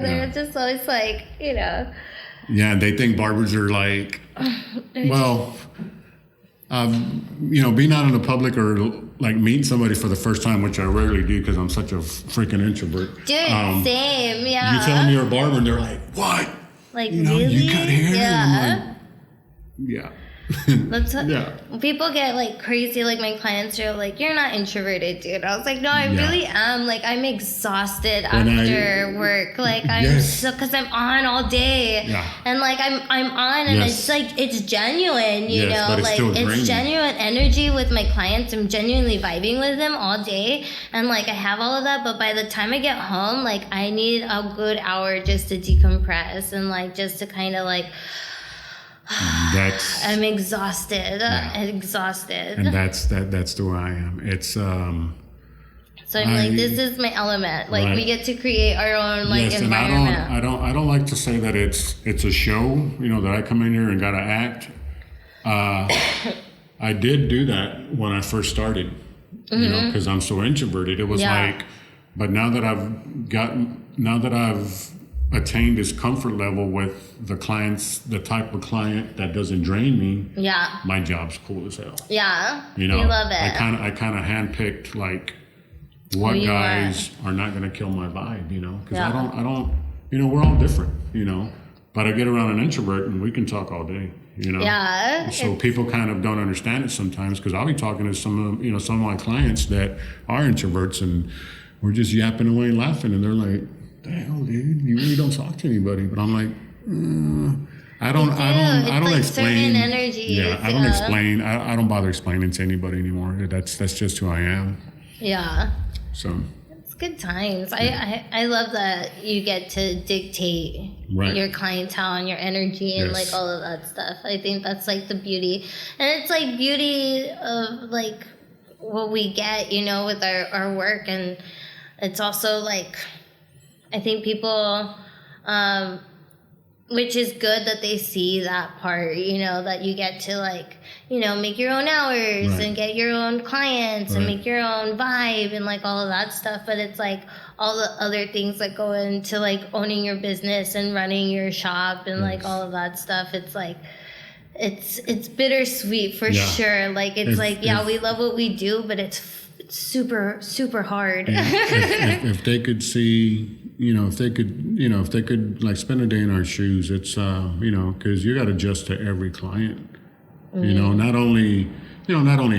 They're just always like, Yeah, they think barbers are like, being out in the public or like meeting somebody for the first time, which I rarely do because I'm such a freaking introvert. Dude, same, You tell them you're a barber and they're like, what? Like, really? You cut hair? Yeah. Yeah. People get like crazy. Like my clients are like, "You're not introverted, dude." I was like, "No, I really am. Like I'm exhausted after work. Like I'm so because I'm on all day, and like I'm on, and it's like it's genuine, but like it's genuine energy with my clients. I'm genuinely vibing with them all day, and like I have all of that. But by the time I get home, like I need a good hour just to decompress and like just to kind of like." I'm exhausted. Exhausted. And that's the way I am. It's So I'm like, this is my element. Like we get to create our own environment. And I don't like to say that it's a show, that I come in here and gotta act. I did do that when I first started, because I'm so introverted. It was like, but now that I've attained this comfort level with the clients, the type of client that doesn't drain me. Yeah. My job's cool as hell. Yeah. You love it. I kind of handpicked like what guys are not going to kill my vibe, because I don't, we're all different, but I get around an introvert and we can talk all day, Yeah. So people kind of don't understand it sometimes, because I'll be talking to some of my clients that are introverts and we're just yapping away and laughing, and they're like, the hell, dude, you really don't talk to anybody. But I'm like, I don't explain. I don't explain. I don't bother explaining to anybody anymore. That's just who I am. Yeah. So it's good times. I love that you get to dictate your clientele and your energy and like all of that stuff. I think that's like the beauty, and it's like beauty of like what we get, with our work, and it's also like. I think people, which is good that they see that part, that you get to like, make your own hours and get your own clients and make your own vibe and like all of that stuff. But it's like all the other things that go into like owning your business and running your shop and like all of that stuff. It's like, it's bittersweet for sure. Like, it's we love what we do, but it's super, super hard. If they could see, if they could like spend a day in our shoes, it's, because you got to adjust to every client, not only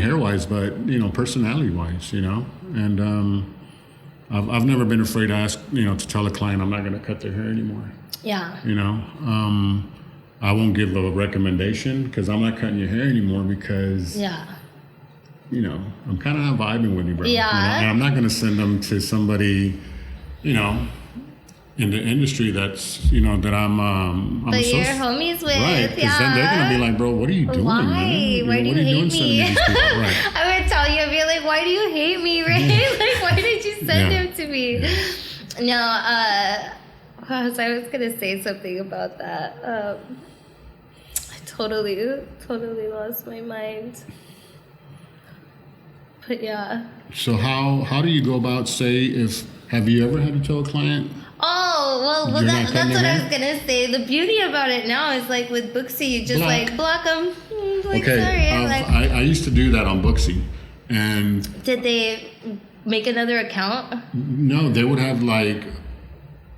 hair wise, but, personality wise, and, I've never been afraid to ask, to tell a client I'm not going to cut their hair anymore. Yeah. I won't give a recommendation because I'm not cutting your hair anymore because, I'm kind of not vibing with you, bro. Yeah. And I'm not going to send them to somebody, in the industry that's, that I'm that you're homies with. Right, because then they're going to be like, bro, what are you doing, why? man? Why do you hate me? Right. I would tell you, I'd be like, why do you hate me, Ray? Like, why did you send him to me? No, I was going to say something about that. I totally lost my mind. But yeah. So how do you go about, have you ever had to tell a client? Oh, well You're that's not what cutting I your was going to say. The beauty about it now is like with Booksy, you just Block. block them. Like, Okay, sorry. I used to do that on Booksy. And Did they make another account? no, they would have like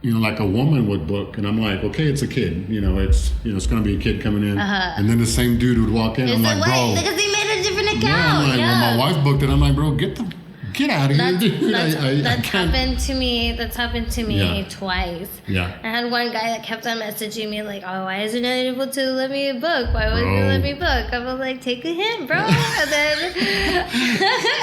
a woman would book, and I'm like, okay, it's a kid. It's going to be a kid coming in. And then the same dude would walk in. I'm like, bro. Because they made a different account. Yeah, I'm like, when my wife booked it, I'm like, bro, get out of here, dude. That's happened to me. That's happened to me twice. Yeah. I had one guy that kept on messaging me like, "Oh, why isn't it able to let me book? Why wouldn't you let me book?" I was like, "Take a hint, bro." And then,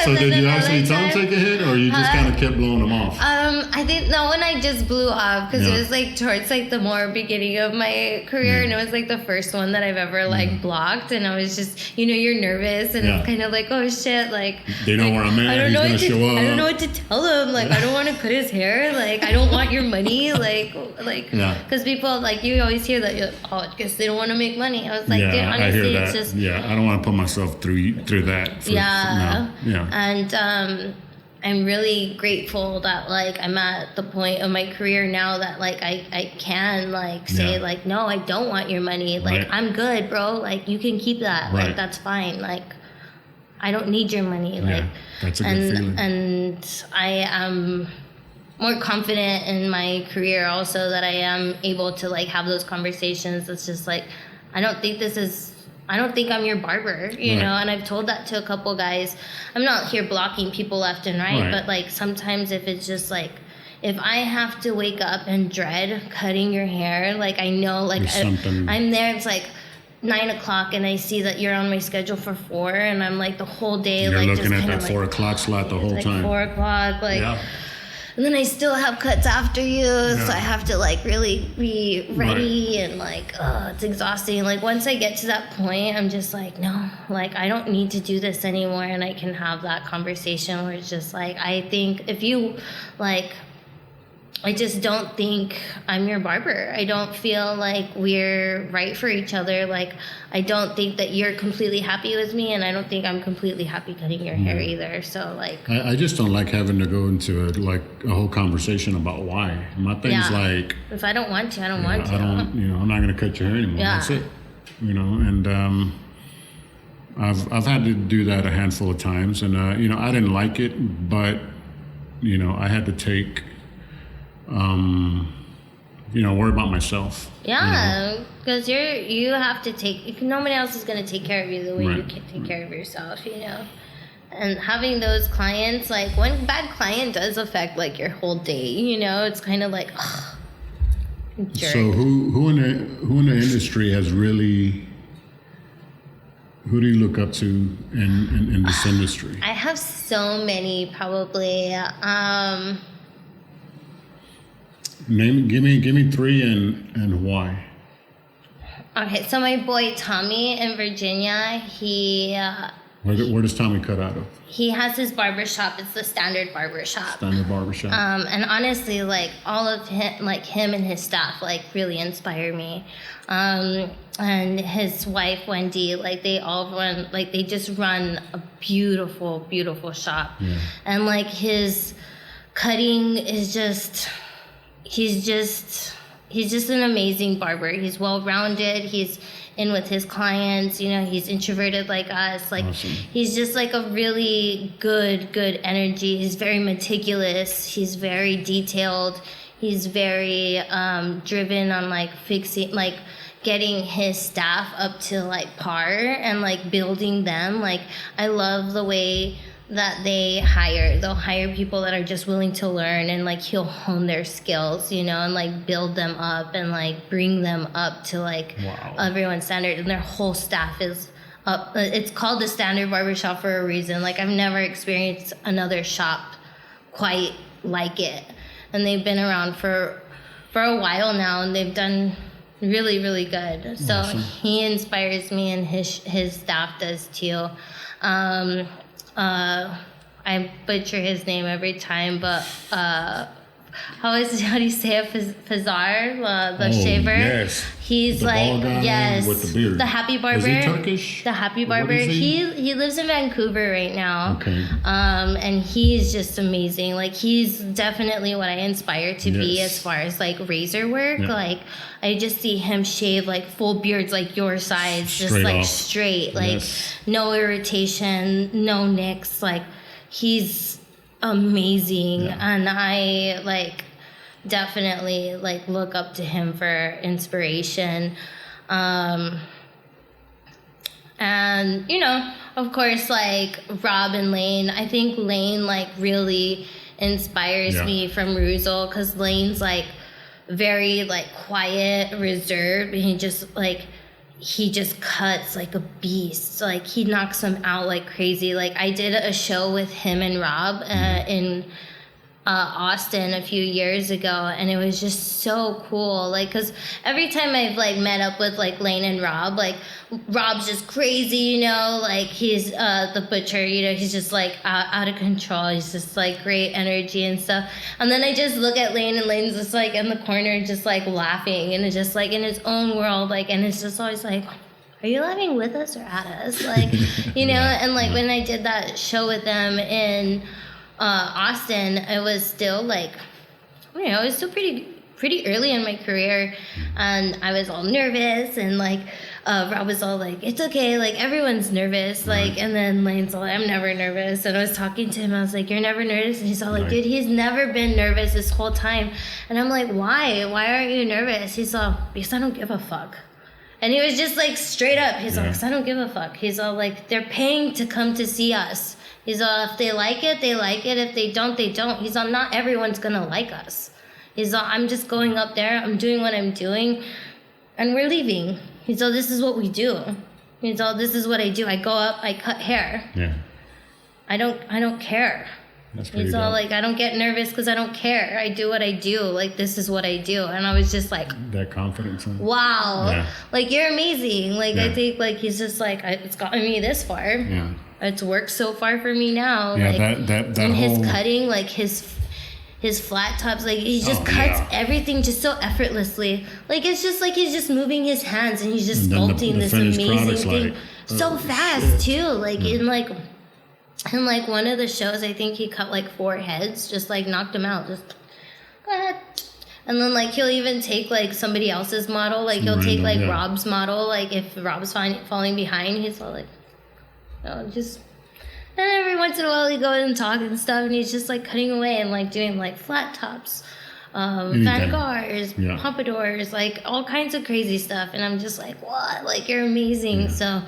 so did you actually tell him take a hit, or you just kind of kept blowing him off? I think when I just blew off because it was like towards like the more beginning of my career, and it was like the first one that I've ever like blocked, and I was just you're nervous and it's kind of like, oh shit, like they know where I'm at. He's gonna show up. I don't know what to tell him. Like, I don't want to cut his hair. Like, I don't want your money. Like, because people like you always hear that. You're like, oh, I guess they don't want to make money. I was like, dude, honestly, I hear that. it's just I don't want to put myself through that. And I'm really grateful that like I'm at the point of my career now that like I can like say like, no, I don't want your money. Like, I'm good, bro. Like, you can keep that. Like, that's fine. Like, I don't need your money. Like, that's a good feeling. And I am more confident in my career also that I am able to like have those conversations. It's just like, I don't think I'm your barber, you know, and I've told that to a couple guys. I'm not here blocking people left and right, but like sometimes if it's just like, if I have to wake up and dread cutting your hair, like I know like I'm there, it's like 9 o'clock and I see that you're on my schedule for 4 and I'm like the whole day you're like looking just at that 4 o'clock slot the whole like time. 4 o'clock, like and then I still have cuts after you, so I have to like really be ready and like it's exhausting. Like once I get to that point, I'm just like, no, like I don't need to do this anymore, and I can have that conversation where it's just like, I think if you like, I just don't think I'm your barber. I don't feel like we're right for each other. Like, I don't think that you're completely happy with me, and I don't think I'm completely happy cutting your hair either. So, like... I just don't like having to go into a whole conversation about why. My thing's like... If I don't want to, I don't want to. I'm not going to cut your hair anymore. Yeah. That's it. And I've had to do that a handful of times, and, I didn't like it, but, I had to take... worry about myself. Yeah, because you have to take. Nobody else is going to take care of you the way you can take care of yourself. And having those clients, like one bad client does affect like your whole day. It's kind of like, ugh, jerk. So who in the industry has really? Who do you look up to in this industry? I have so many, probably. Give me 3 and why. Okay, so my boy Tommy in Virginia, he... where does Tommy cut out of? He has his barbershop. It's the Standard Barbershop. Standard Barbershop. And honestly, like all of him, like him and his staff, like really inspire me. And his wife Wendy, like they all run, like they just run a beautiful, beautiful shop. Yeah. And like his cutting is just... He's just an amazing barber. He's well-rounded. He's in with his clients. He's introverted like us. Like awesome. He's just like a really good energy. He's very meticulous. He's very detailed. He's very driven on like fixing, like getting his staff up to like par and like building them. Like I love the way that they'll hire people that are just willing to learn, and like he'll hone their skills, and like build them up and like bring them up to like everyone's standard, and their whole staff is up. It's called the Standard Barbershop for a reason. Like I've never experienced another shop quite like it, and they've been around for a while now, and they've done really, really good. So awesome. He inspires me, and his staff does too. I butcher his name every time, but how do you say it? Pizarre, the shaver. Yes. He's the like, bald guy yes, with the beard. The Happy Barber. Is he Turkish? The Happy What Barber. is He lives in Vancouver right now. Okay. And he's just amazing. Like, he's definitely what I inspire to be Yes. as far as like razor work. Yeah. Like, I just see him shave like full beards like your size, just Straight like off. straight, like Yes. no irritation, no nicks. Like, he's amazing. Yeah. And I like definitely like look up to him for inspiration. And you know, of course, like Rob and Lane. I think Lane like really inspires Yeah. me from Ruzel, because Lane's like very like quiet, reserved, and he just cuts like a beast. Like, he knocks them out like crazy. Like, I did a show with him and Rob in Austin a few years ago, and it was just so cool. Like, because every time I've like met up with like Lane and Rob, like Rob's just crazy, you know, like he's the butcher, you know, he's just like out of control. He's just like great energy and stuff. And then I just look at Lane, and Lane's just like in the corner just like laughing, and it's just like in his own world, like, and it's just always like, are you laughing with us or at us? Like, you know. And like when I did that show with them in Austin, it was still like, you know, it was still pretty early in my career, and I was all nervous, and like Rob was all like, it's okay, like everyone's nervous, like, and then Lane's all, I'm never nervous. And I was talking to him, I was like, you're never nervous? And he's all like, dude, he's never been nervous this whole time. And I'm like, why aren't you nervous? He's all, because I don't give a fuck. And he was just like straight up, he's all, because I don't give a fuck. He's all like, they're paying to come to see us. He's all, if they like it, they like it. If they don't, they don't. He's all, not everyone's gonna like us. He's all, I'm just going up there, I'm doing what I'm doing, and we're leaving. He's all, this is what we do. He's all, this is what I do. I go up, I cut hair. Yeah. I don't care. That's pretty He's all dope. like, I don't get nervous because I don't care. I do what I do. Like, this is what I do. And I was just like, That confidence. wow. Yeah. Like, you're amazing. Like, Yeah. I think, like, he's just like, it's gotten me this far. Yeah. It's worked so far for me now. Yeah, like, that and whole... his cutting, like, his flat tops, like, he just cuts everything just so effortlessly. Like, it's just like he's just moving his hands, and he's just And then sculpting the this finished amazing product's thing like, so fast too. Like, in like one of the shows, I think he cut like 4 heads, just like knocked them out, just go ahead. And then like he'll even take like somebody else's model, like he'll take like Rob's model, like if Rob's falling behind, he's all like, oh, just. And every once in a while he goes and talks and stuff, and he's just like cutting away and like doing like flat tops, Van Goghs, pompadours, like all kinds of crazy stuff. And I'm just like, what? Like, you're amazing. Yeah. So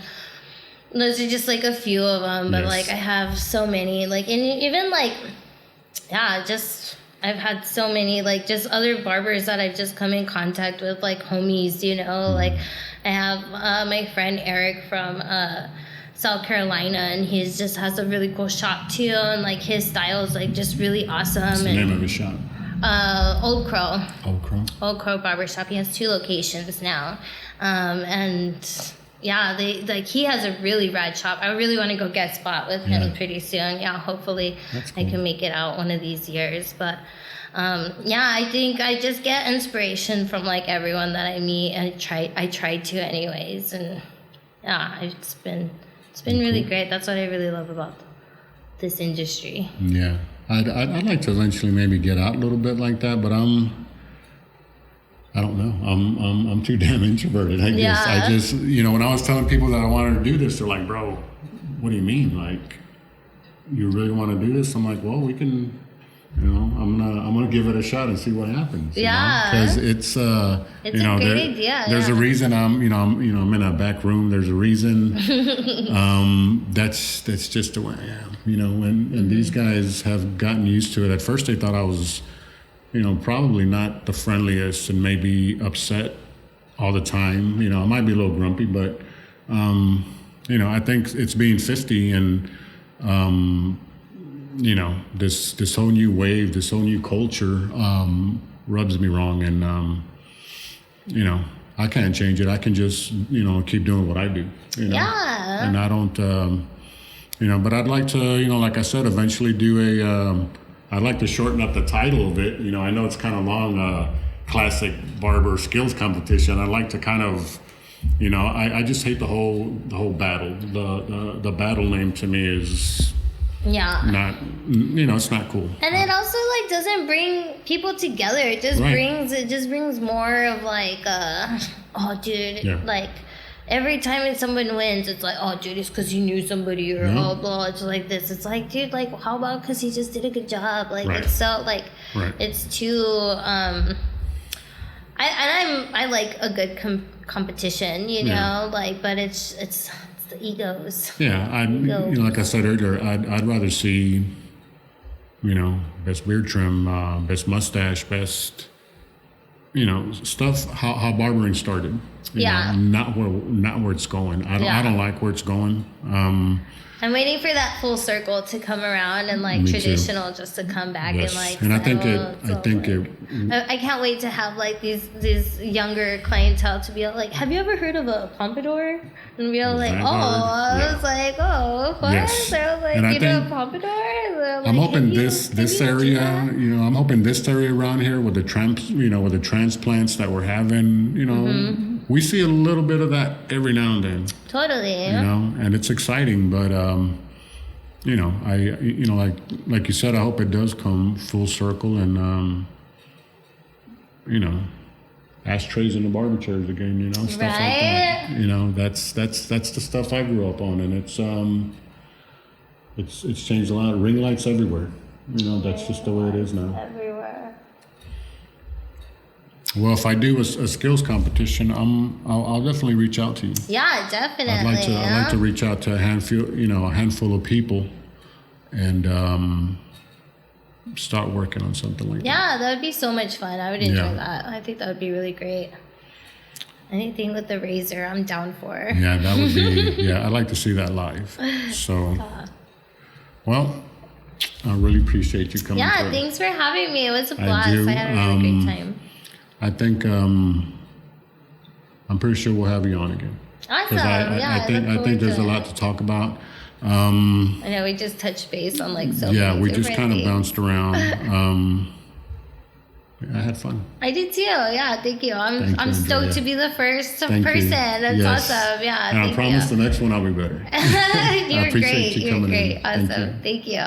those are just like a few of them, but like I have so many, like, and even like, just I've had so many, like, just other barbers that I've just come in contact with, like homies, you know. Like, I have my friend Eric from South Carolina, and he just has a really cool shop too, and like his style is like just really awesome. What's the name of his shop? Old Crow. Old Crow Barbershop. He has 2 locations now, and yeah, he has a really rad shop. I really want to go get spot with him pretty soon. Yeah, hopefully I can make it out one of these years. But I think I just get inspiration from like everyone that I meet. I try to anyways, and it's been really great. That's what I really love about this industry. Yeah, I'd like to eventually maybe get out a little bit like that, but I don't know. I'm too damn introverted. I guess. I just, you know, when I was telling people that I wanted to do this, they're like, "Bro, what do you mean? Like, you really want to do this?" I'm like, "Well, we can." You know, I'm gonna give it a shot and see what happens. Because it's you know, a great idea. There's a reason I'm in a back room. There's a reason. That's just the way I am. You know, and these guys have gotten used to it. At first, they thought I was, you know, probably not the friendliest and maybe upset all the time. You know, I might be a little grumpy, but you know, I think it's being 50 and. You know, this whole new wave, this whole new culture rubs me wrong, and you know, I can't change it. I can just, you know, keep doing what I do. You know? Yeah. And I don't, you know, but I'd like to, you know, like I said, eventually do I'd like to shorten up the title of it. You know, I know it's kind of long, classic barber skills competition. I'd like to kind of, you know, I just hate the whole battle. The battle name to me is not, you know, it's not cool. And it also like doesn't bring people together. It just brings more of like oh dude, like every time someone wins, it's like, oh dude, it's because you knew somebody or oh blah. It's like this. It's like, dude, like how about because he just did a good job? Like it's so like it's too I like a good competition, you know, like, but it's the egos. Yeah, you know, like I said earlier, I'd rather see, you know, best beard trim, best mustache, best, you know, stuff. How barbering started. You know, not where it's going. I don't like where it's going. I'm waiting for that full circle to come around and like traditional just to come back and like. And I think I can't wait to have like these younger clientele to be like, have you ever heard of a pompadour? And be all like, I was like, oh, what? Yes. I was like, and you know, a pompadour? I'm hoping this area, you know, I'm hoping this area around here with the transplants that we're having, you know, we see a little bit of that every now and then. Totally. You know, and it's exciting, but you know, like you said, I hope it does come full circle and you know, ashtrays in the barber chairs again, you know, stuff like that. You know, that's the stuff I grew up on, and it's changed a lot. Ring lights everywhere. You know, that's just the way it is now. Everywhere. Well, if I do a skills competition, I'll definitely reach out to you. Yeah, definitely. I'd like to reach out to a handful of people, and start working on something like that. Yeah, that would be so much fun. I would enjoy that. I think that would be really great. Anything with the razor, I'm down for. Yeah, that would be. Yeah, I'd like to see that live. So, well, I really appreciate you coming. Yeah, thanks for having me. It was a blast. I had a really great time. I think I'm pretty sure we'll have you on again. Awesome. I think there's a lot to talk about. I know we just touched base on like so. Yeah, many we just kind of things. bounced around. I had fun. I did too. Yeah, thank you. I'm stoked to be the first person. That's awesome. Yeah. And I promise the next one I'll be better. You're I appreciate great. you coming You're great. in. Awesome. Thank you.